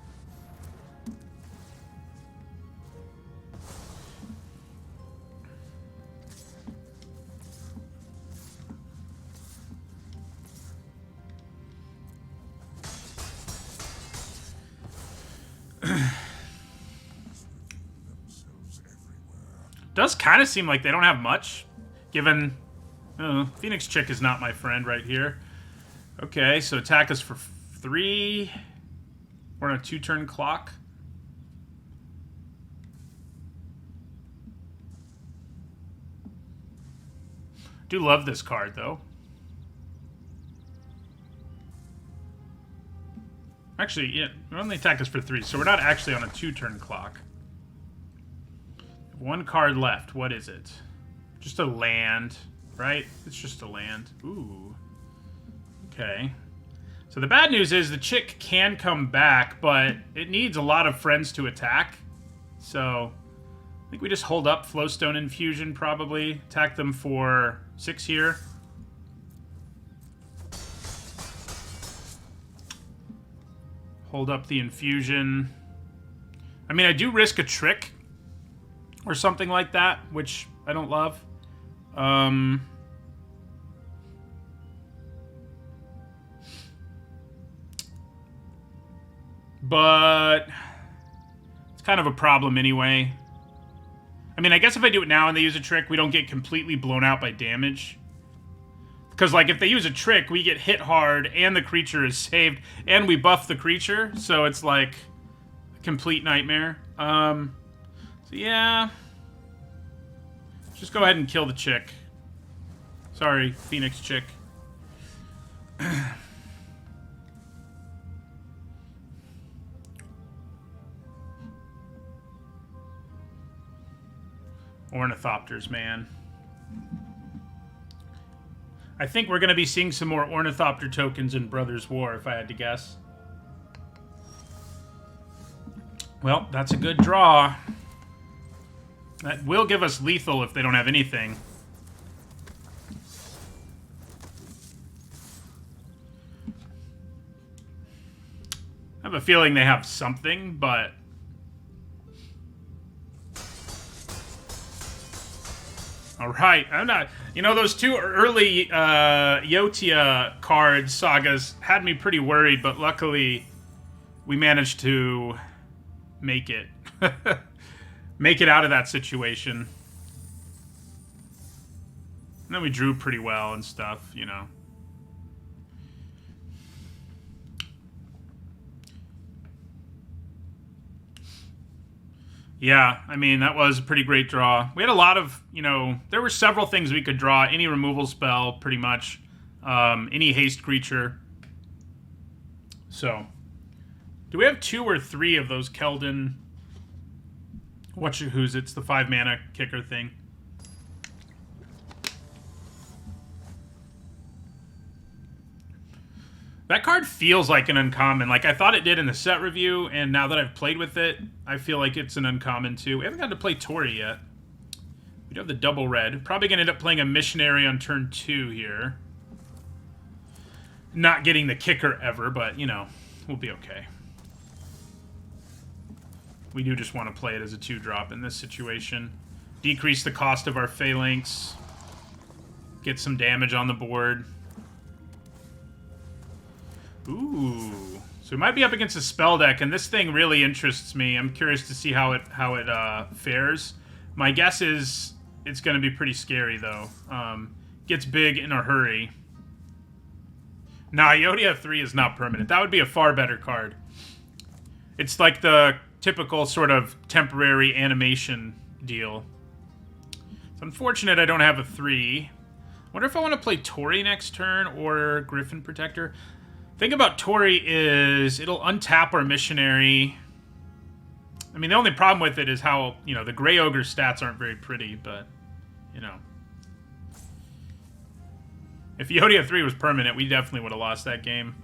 Does kind of seem like they don't have much, given Phoenix Chick is not my friend right here. Okay, so attack us for 3. We're on a 2-turn clock. Do love this card, though. Actually, yeah, only attack us for 3, so we're not actually on a 2-turn clock. 1 card left. What is it? Just a land, right? It's just a land. Ooh. Okay. So the bad news is the chick can come back, but it needs a lot of friends to attack. So I think we just hold up Flowstone Infusion, probably. Attack them for 6 here. Hold up the Infusion. I mean, I do risk a trick or something like that, which I don't love. But it's kind of a problem anyway. I mean, I guess if I do it now and they use a trick, we don't get completely blown out by damage. Because, like, if they use a trick, we get hit hard, and the creature is saved, and we buff the creature, so it's, like, a complete nightmare. So, yeah. Just go ahead and kill the chick. Sorry, Phoenix Chick. Ornithopters, man. I think we're going to be seeing some more Ornithopter tokens in Brothers War, if I had to guess. Well, that's a good draw. That will give us lethal if they don't have anything. I have a feeling they have something, but... Alright, I'm not... You know, those 2 early Yotia cards, sagas, had me pretty worried, but luckily we managed to make it. Make it out of that situation. And then we drew pretty well and stuff, you know. Yeah, I mean, that was a pretty great draw. We had a lot of, you know, there were several things we could draw. Any removal spell, pretty much. Any haste creature. So, do we have 2 or 3 of those Keldon What's it's the 5 mana kicker thing. That card feels like an uncommon. Like, I thought it did in the set review, and now that I've played with it, I feel like it's an uncommon, too. We haven't gotten to play Tori yet. We do have the double red. Probably going to end up playing a missionary on turn 2 here. Not getting the kicker ever, but, you know, we'll be okay. We do just want to play it as a 2-drop in this situation. Decrease the cost of our phalanx. Get some damage on the board. Ooh, so we might be up against a spell deck, and this thing really interests me. I'm curious to see how it fares. My guess is it's going to be pretty scary, though. Gets big in a hurry. Nah, Iodia 3 is not permanent. That would be a far better card. It's like the typical sort of temporary animation deal. It's unfortunate I don't have a 3. Wonder if I want to play Tori next turn or Griffin Protector. Thing about Tori is it'll untap our missionary. I mean, the only problem with it is how, you know, the Grey Ogre stats aren't very pretty, but, you know. If Iodia 3 was permanent, we definitely would have lost that game.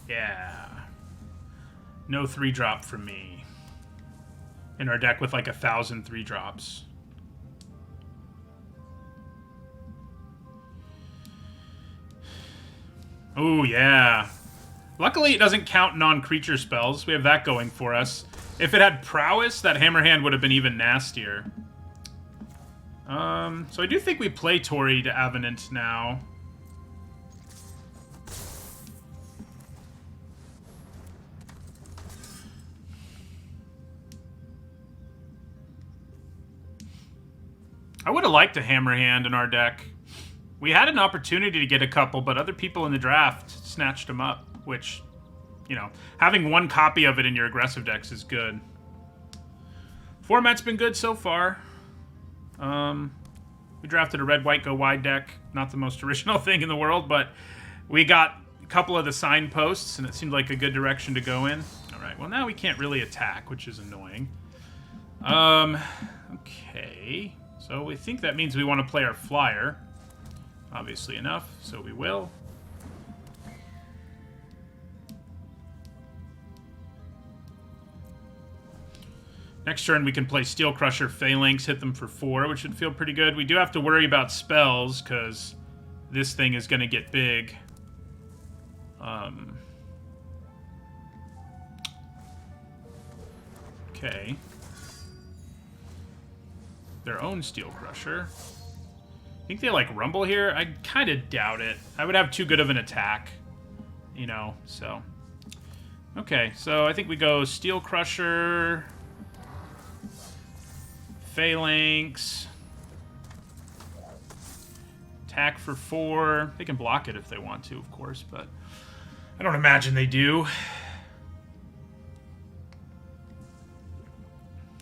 Yeah. No 3-drop from me. In our deck with like 1,000 3-drops. Oh, yeah. Luckily, it doesn't count non-creature spells. We have that going for us. If it had prowess, that Hammerhand would have been even nastier. So I do think we play Tori to Avenant now. I would have liked a Hammerhand in our deck. We had an opportunity to get a couple, but other people in the draft snatched them up, which, you know, having one copy of it in your aggressive decks is good. Format's been good so far. We drafted a red-white go-wide deck. Not the most original thing in the world, but we got a couple of the signposts, and it seemed like a good direction to go in. All right, well, now we can't really attack, which is annoying. Okay. So we think that means we want to play our flyer. Obviously enough, so we will. Next turn we can play Steel Crusher, Phalanx, hit them for 4, which should feel pretty good. We do have to worry about spells, because this thing is going to get big. Okay. Their own Steel Crusher. Think they like Rumble here? I kind of doubt it. I would have too good of an attack, you know, so. Okay, so I think we go Steel Crusher, Phalanx, attack for 4. They can block it if they want to, of course, but I don't imagine they do.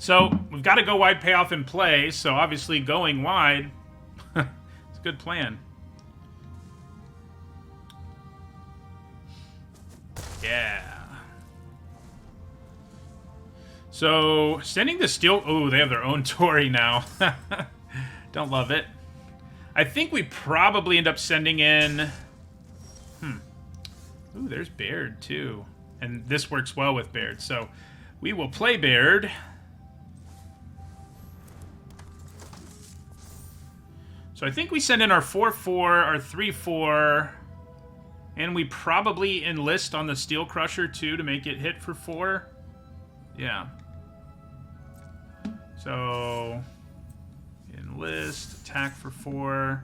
So, we've got to go wide payoff in play, so obviously going wide is a good plan. Yeah. So, sending the steel... Oh, they have their own Tori now. Don't love it. I think we probably end up sending in... Ooh, there's Baird, too. And this works well with Baird, so we will play Baird. So I think we send in our 4-4, our 3-4, and we probably enlist on the Steel Crusher, too, to make it hit for 4. Yeah. So, enlist, attack for 4.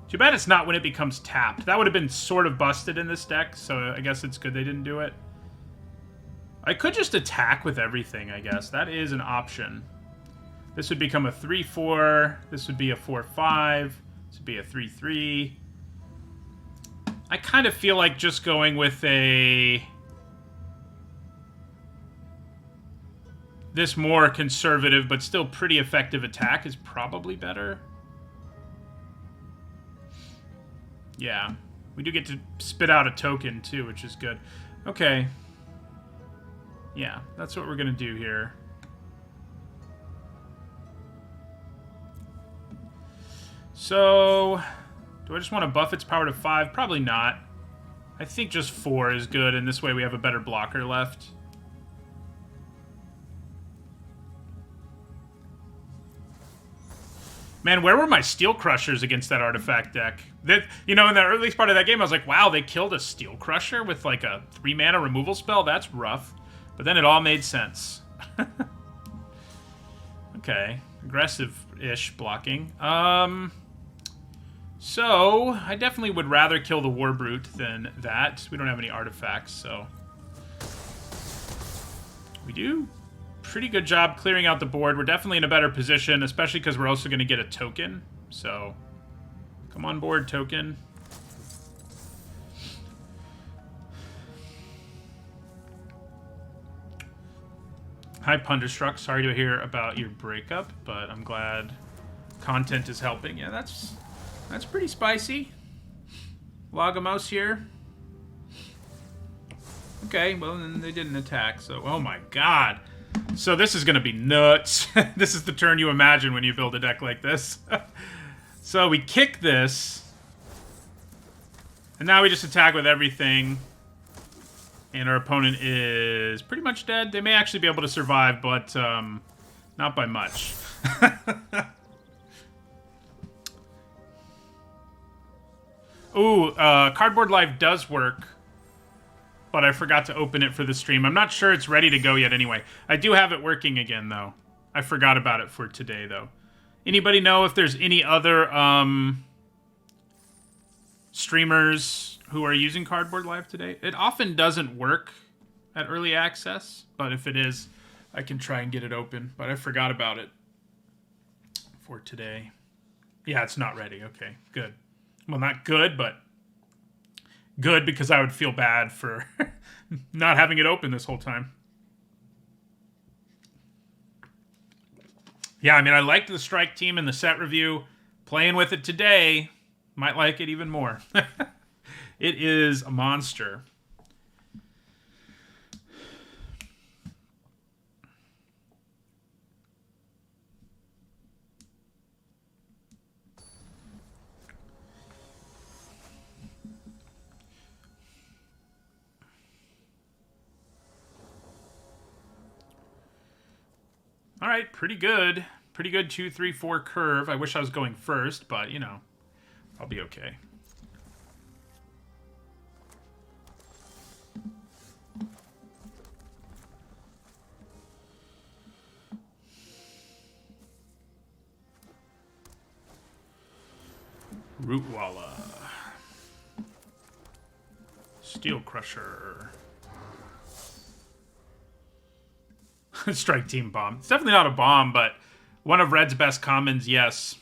Too bad it's not when it becomes tapped. That would have been sort of busted in this deck, so I guess it's good they didn't do it. I could just attack with everything, I guess. That is an option. This would become a 3-4. This would be a 4-5. This would be a 3-3. I kind of feel like just going with a... this more conservative, but still pretty effective attack is probably better. Yeah. We do get to spit out a token, too, which is good. Okay. Yeah, that's what we're going to do here. So, do I just want to buff its power to 5? Probably not. I think just 4 is good, and this way we have a better blocker left. Man, where were my Steel Crushers against that artifact deck? That, you know, in the early part of that game, I was like, wow, they killed a Steel Crusher with like a 3-mana removal spell? That's rough. But then it all made sense. Okay. Aggressive-ish blocking. So, I definitely would rather kill the War Brute than that. We don't have any artifacts, so... We do pretty good job clearing out the board. We're definitely in a better position, especially because we're also going to get a token. So, come on board, token. Hi, Punderstruck. Sorry to hear about your breakup, but I'm glad content is helping. Yeah, that's pretty spicy. Logamos here. Okay, well, then they didn't attack, so... Oh my god. So this is going to be nuts. This is the turn you imagine when you build a deck like this. So we kick this. And now we just attack with everything. And our opponent is pretty much dead. They may actually be able to survive, but not by much. Ooh, Cardboard Life does work. But I forgot to open it for the stream. I'm not sure it's ready to go yet anyway. I do have it working again, though. I forgot about it for today, though. Anybody know if there's any other streamers who are using Cardboard Live today? It often doesn't work at early access, but if it is, I can try and get it open. But I forgot about it for today. Yeah, it's not ready. Okay, good. Well, not good, but... good, because I would feel bad for not having it open this whole time. Yeah, I mean, I liked the Strike Team in the set review. Playing with it today, might like it even more. It is a monster. All right, pretty good. Pretty good 2, 3, 4 curve. I wish I was going first, but, you know, I'll be okay. Rootwalla. Steel Crusher. Strike Team bomb. It's definitely not a bomb, but one of Red's best commons, yes.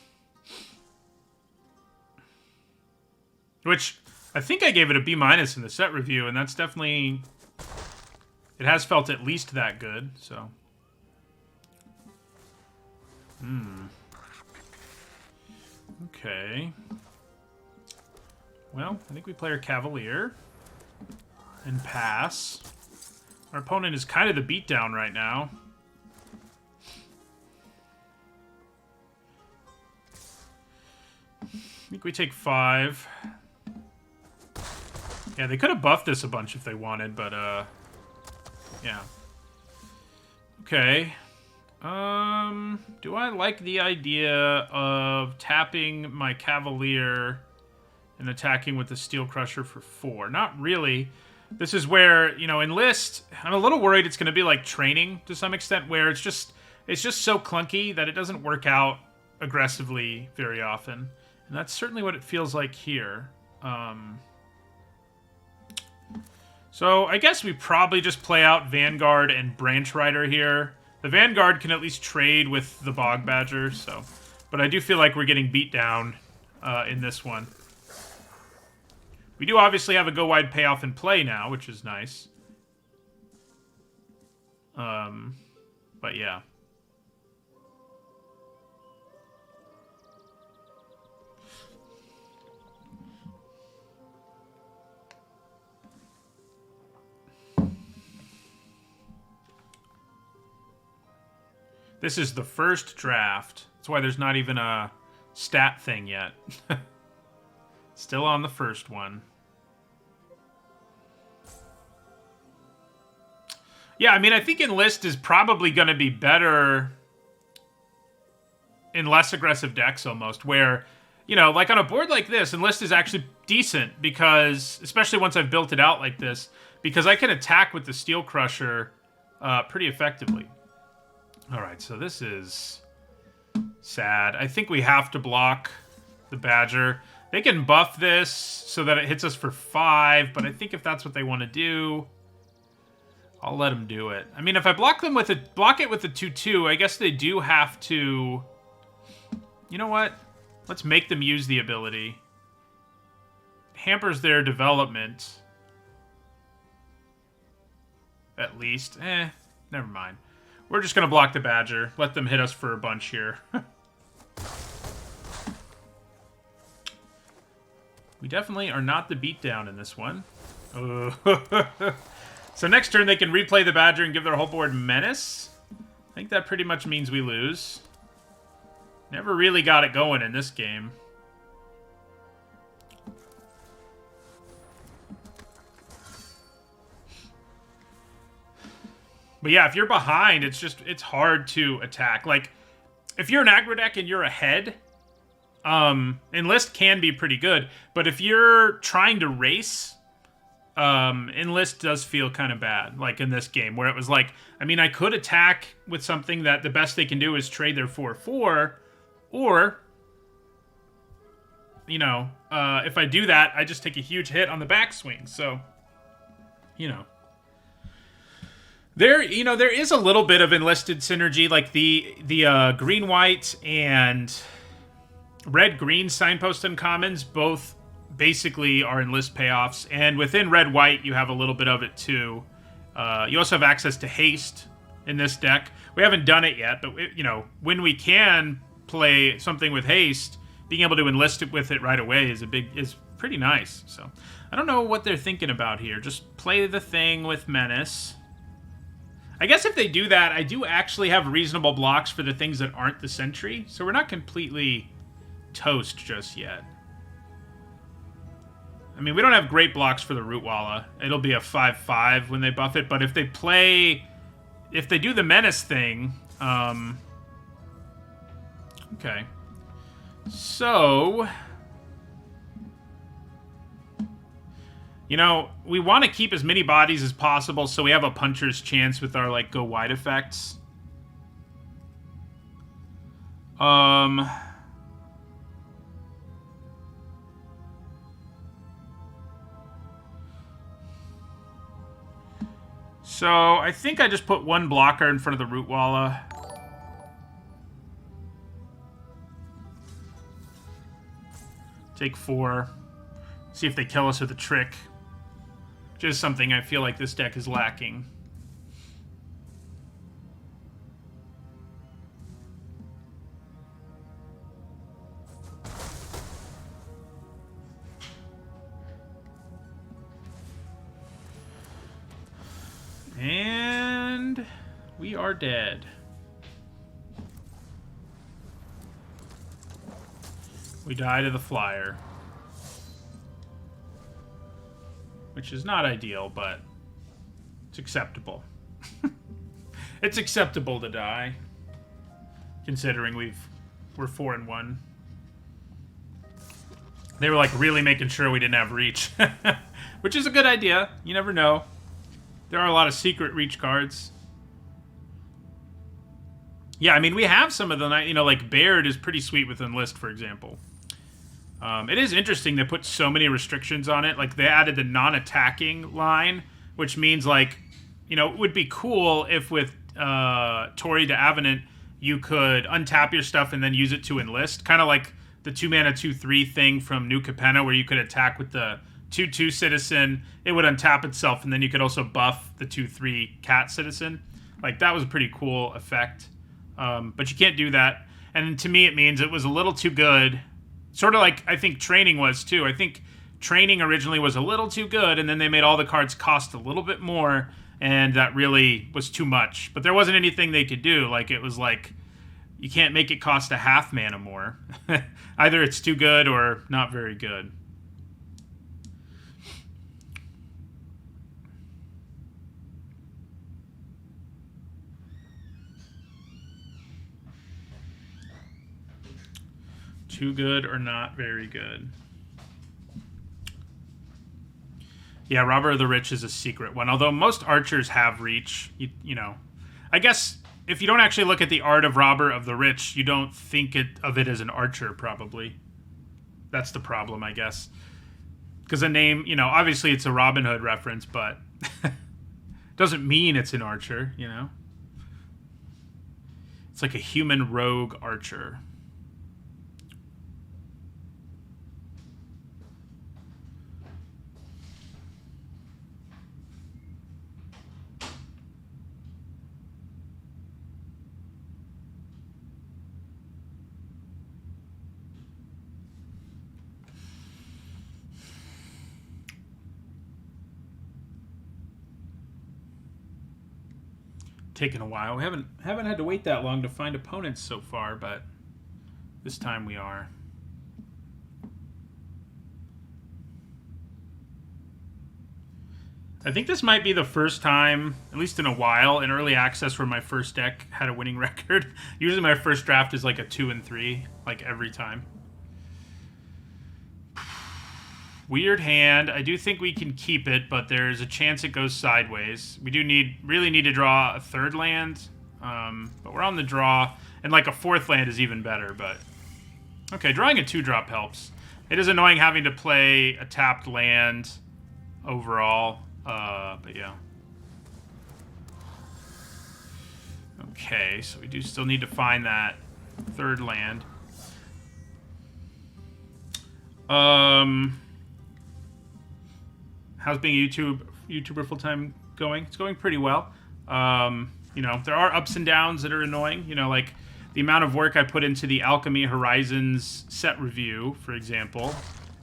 Which, I think I gave it a B- in the set review, and that's definitely... it has felt at least that good, so... Okay. Well, I think we play our Cavalier. And pass. Our opponent is kind of the beatdown right now. I think we take 5. Yeah, they could have buffed this a bunch if they wanted, but, yeah. Okay. Do I like the idea of tapping my Cavalier and attacking with the Steel Crusher for 4? Not really. This is where, you know, in List, I'm a little worried it's going to be like training to some extent, where it's just so clunky that it doesn't work out aggressively very often. And that's certainly what it feels like here. So I guess we probably just play out Vanguard and Branch Rider here. The Vanguard can at least trade with the Bog Badger, so... but I do feel like we're getting beat down in this one. We do obviously have a go wide payoff in play now, which is nice. But yeah. This is the first draft. That's why there's not even a stat thing yet. Still on the first one. Yeah, I mean, I think Enlist is probably going to be better in less aggressive decks almost, where, you know, like on a board like this, Enlist is actually decent because, especially once I've built it out like this, because I can attack with the Steel Crusher pretty effectively. All right, so this is sad. I think we have to block the Badger. They can buff this so that it hits us for 5, but I think if that's what they want to do, I'll let them do it. I mean, if I block it with a 2/2, I guess they do have to... You know what? Let's make them use the ability. Hampers their development. At least. Never mind. We're just going to block the Badger. Let them hit us for a bunch here. We definitely are not the beatdown in this one. So next turn they can replay the Badger and give their whole board Menace. I think that pretty much means we lose. Never really got it going in this game. But yeah, if you're behind, it's hard to attack. Like, if you're an aggro deck and you're ahead, Enlist can be pretty good. But if you're trying to race, Enlist does feel kind of bad. Like in this game, where it was like, I mean, I could attack with something that the best they can do is trade their 4/4, or, you know, if I do that, I just take a huge hit on the backswing. So, you know. There is a little bit of enlisted synergy, like the green-white and red-green signpost uncommons both basically are enlist payoffs, and within red-white you have a little bit of it too. You also have access to haste in this deck. We haven't done it yet, but you know, when we can play something with haste, being able to enlist it with it right away is pretty nice. So I don't know what they're thinking about here. Just play the thing with Menace. I guess if they do that, I do actually have reasonable blocks for the things that aren't the Sentry, so we're not completely toast just yet. I mean, we don't have great blocks for the Rootwalla. It'll be a 5/5 when they buff it, but if they do the Menace thing, okay. So, you know, we want to keep as many bodies as possible so we have a puncher's chance with our, like, go wide effects. So, I think I just put one blocker in front of the Rootwalla. Take 4. See if they kill us with a trick. Just something I feel like this deck is lacking. And we are dead. We die to the flyer. Which is not ideal, but it's acceptable. It's acceptable to die, considering we're 4-1. They were like really making sure we didn't have reach, which is a good idea. You never know. There are a lot of secret reach cards. Yeah, I mean, we have some of the, you know, like Baird is pretty sweet with Enlist, for example. It is interesting they put so many restrictions on it. Like, they added the non-attacking line, which means, like, you know, it would be cool if with Tori to Avenant, you could untap your stuff and then use it to enlist. Kind of like the 2-mana 2/3 thing from New Capenna, where you could attack with the 2/2 Citizen. It would untap itself, and then you could also buff the 2/3 Cat Citizen. Like, that was a pretty cool effect. But you can't do that. And to me, it means it was a little too good. Sort of like I think Training was too. I think Training originally was a little too good, and then they made all the cards cost a little bit more, and that really was too much. But there wasn't anything they could do. Like, it was like, you can't make it cost a half mana more. Either it's too good or not very good. Too good or not very good. Yeah, Robber of the Rich is a secret one. Although most archers have reach, you know. I guess if you don't actually look at the art of Robber of the Rich, you don't think of it as an archer, probably. That's the problem, I guess. Because the name, you know, obviously it's a Robin Hood reference, but doesn't mean it's an archer, you know. It's like a human rogue archer. Taken a while. We haven't had to wait that long to find opponents so far, but this time we are. I think this might be the first time, at least in a while, in early access where my first deck had a winning record. Usually my first draft is like a 2-3, like every time. Weird hand. I do think we can keep it, but there's a chance it goes sideways. We do really need to draw a third land, but we're on the draw, and like a fourth land is even better. But okay, drawing a 2-drop helps. It is annoying having to play a tapped land overall, but yeah. Okay, so we do still need to find that third land. How's being a YouTuber full-time going? It's going pretty well. You know, there are ups and downs that are annoying. You know, like the amount of work I put into the Alchemy Horizons set review, for example,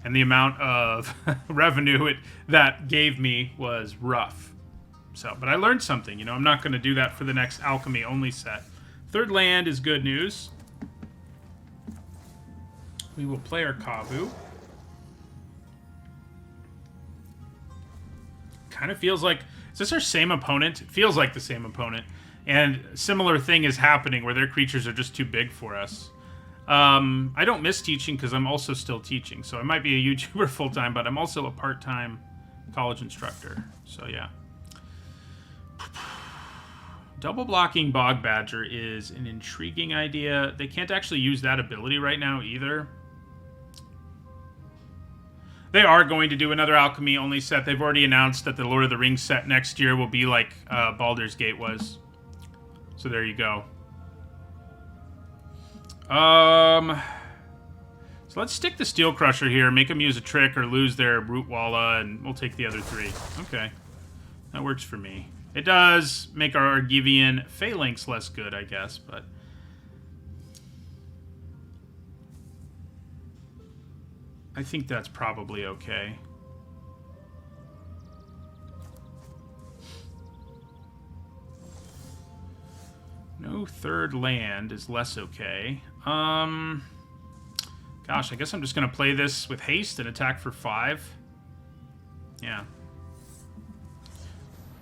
and the amount of revenue that gave me was rough. So, but I learned something. You know, I'm not going to do that for the next Alchemy-only set. Third land is good news. We will play our Kavu. Kind of feels like, is this our same opponent? It feels like the same opponent. And a similar thing is happening where their creatures are just too big for us. I don't miss teaching because I'm also still teaching. So I might be a YouTuber full-time, but I'm also a part-time college instructor. So yeah. Double blocking Bog Badger is an intriguing idea. They can't actually use that ability right now either. They are going to do another Alchemy-only set. They've already announced that the Lord of the Rings set next year will be like Baldur's Gate was. So there you go. So let's stick the Steel Crusher here, make them use a trick or lose their Root Walla, and we'll take the other 3. Okay. That works for me. It does make our Argivian Phalanx less good, I guess, but... I think that's probably okay. No third land is less okay. Gosh, I guess I'm just going to play this with haste and attack for 5. Yeah.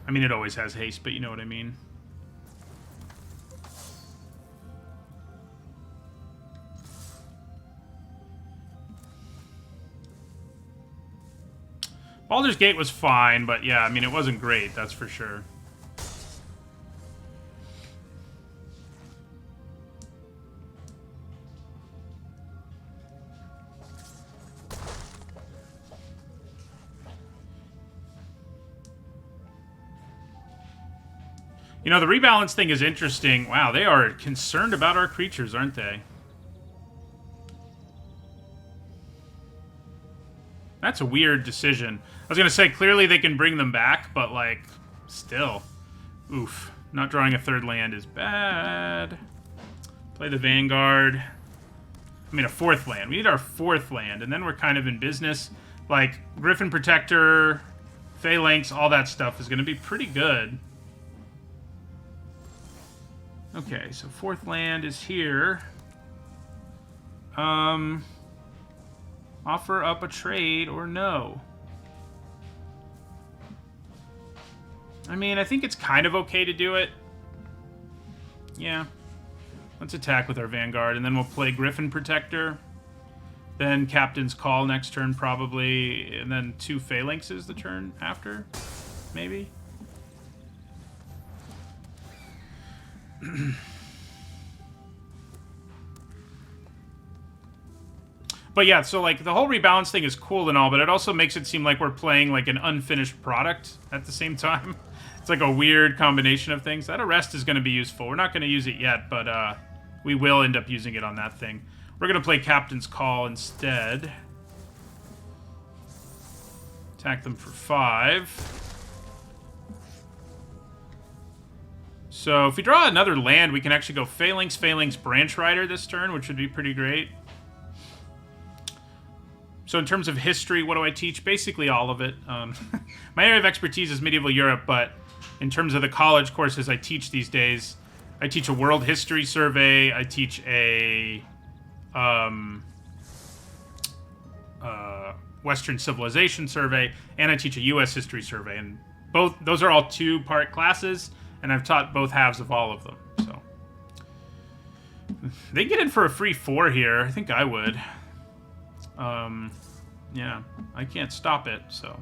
I mean, it always has haste, but you know what I mean. Baldur's Gate was fine, but yeah, I mean, it wasn't great, that's for sure. You know, the rebalance thing is interesting. Wow, they are concerned about our creatures, aren't they? That's a weird decision. I was going to say, clearly they can bring them back, but, like, still. Oof. Not drawing a third land is bad. Play the Vanguard. I mean, a 4th land. We need our 4th land, and then we're kind of in business. Like, Griffin Protector, Phalanx, all that stuff is going to be pretty good. Okay, so 4th land is here. Offer up a trade or no? I mean, I think it's kind of okay to do it. Yeah. Let's attack with our Vanguard, and then we'll play Griffin Protector. Then Captain's Call next turn, probably. And then 2 Phalanxes the turn after, maybe. But yeah, so like the whole rebalance thing is cool and all, but it also makes it seem like we're playing like an unfinished product at the same time. It's like a weird combination of things. That Arrest is going to be useful. We're not going to use it yet, but we will end up using it on that thing. We're going to play Captain's Call instead. Attack them for 5. So if we draw another land, we can actually go Phalanx, Phalanx, Branch Rider this turn, which would be pretty great. So in terms of history, what do I teach? Basically all of it. My area of expertise is medieval Europe, but in terms of the college courses I teach these days, I teach a world history survey, I teach a Western civilization survey, and I teach a U.S. history survey. And both those are all 2-part classes, and I've taught both halves of all of them. So they get in for a free 4 here. I think I would. Yeah, I can't stop it, so.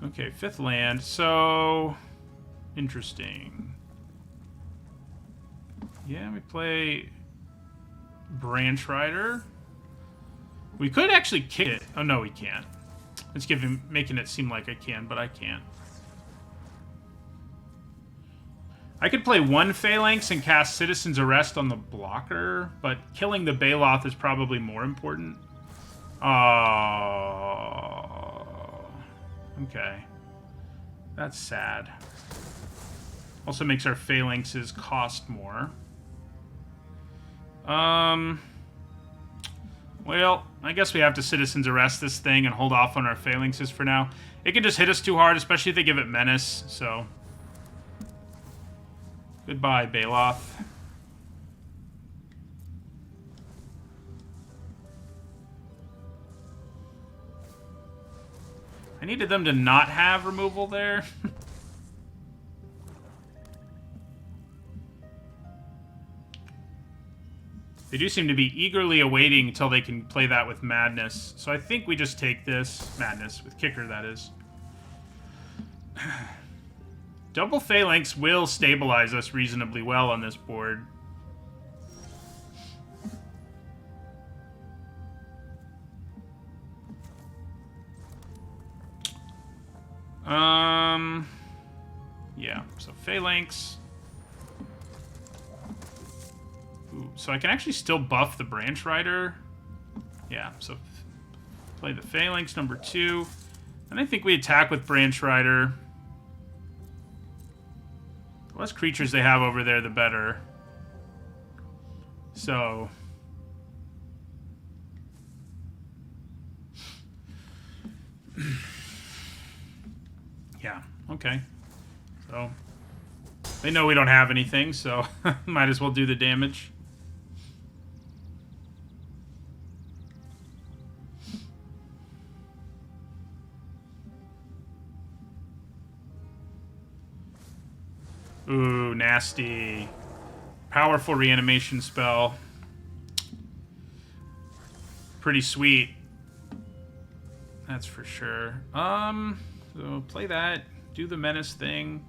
Okay, 5th land, so interesting. Yeah, we play Branch Rider. We could actually kick it. Oh, no, we can't. It's making it seem like I can, but I can't. I could play 1 Phalanx and cast Citizen's Arrest on the blocker, but killing the Baloth is probably more important. Oh, okay. That's sad. Also makes our Phalanxes cost more. Well, I guess we have to Citizen's Arrest this thing and hold off on our Phalanxes for now. It can just hit us too hard, especially if they give it Menace, so... Goodbye, Baloth. I needed them to not have removal there. They do seem to be eagerly awaiting until they can play that with Madness. So I think we just take this. Madness, with Kicker, that is. Double Phalanx will stabilize us reasonably well on this board. Yeah, so Phalanx. Ooh, so I can actually still buff the Branch Rider. Yeah, so play the Phalanx, number 2. And I think we attack with Branch Rider. The less creatures they have over there, the better. So... yeah, okay. So... they know we don't have anything, so might as well do the damage. Ooh, nasty. Powerful reanimation spell. Pretty sweet. That's for sure. So play that. Do the Menace thing.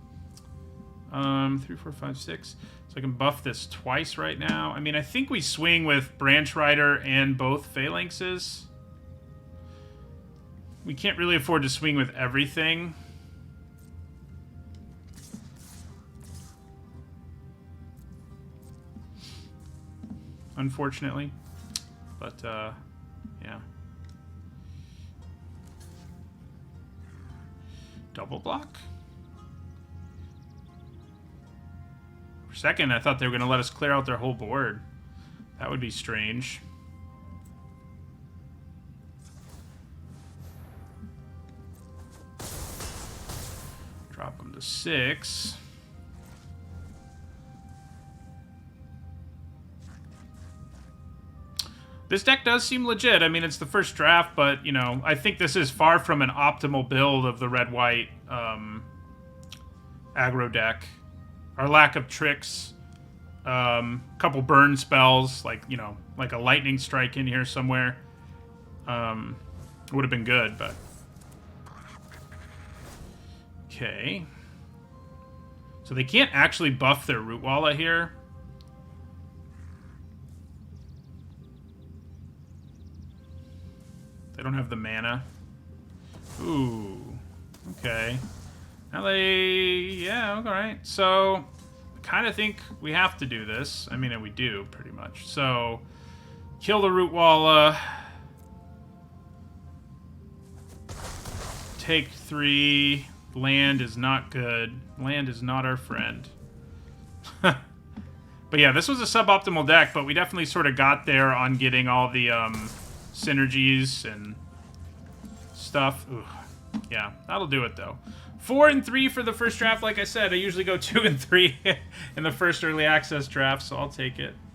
3, 4, 5, 6. So I can buff this twice right now. I mean, I think we swing with Branch Rider and both Phalanxes. We can't really afford to swing with everything. Unfortunately. But, yeah. Double block? For a second, I thought they were going to let us clear out their whole board. That would be strange. Drop them to 6. This deck does seem legit. I mean, it's the first draft, but, you know, I think this is far from an optimal build of the red-white aggro deck. Our lack of tricks, couple burn spells, like, you know, like a lightning strike in here somewhere, would have been good, but... Okay. So they can't actually buff their Rootwalla here. They don't have the mana. Ooh. Okay. Now they... Yeah, alright. So, I kind of think we have to do this. I mean, and we do, pretty much. So, kill the Rootwalla. Take 3. Land is not good. Land is not our friend. But yeah, this was a suboptimal deck, but we definitely sort of got there on getting all the synergies and stuff. Ugh. Yeah, that'll do it though. 4 and 3 for the first draft. Like I said, I usually go 2 and 3 in the first early access draft, so I'll take it.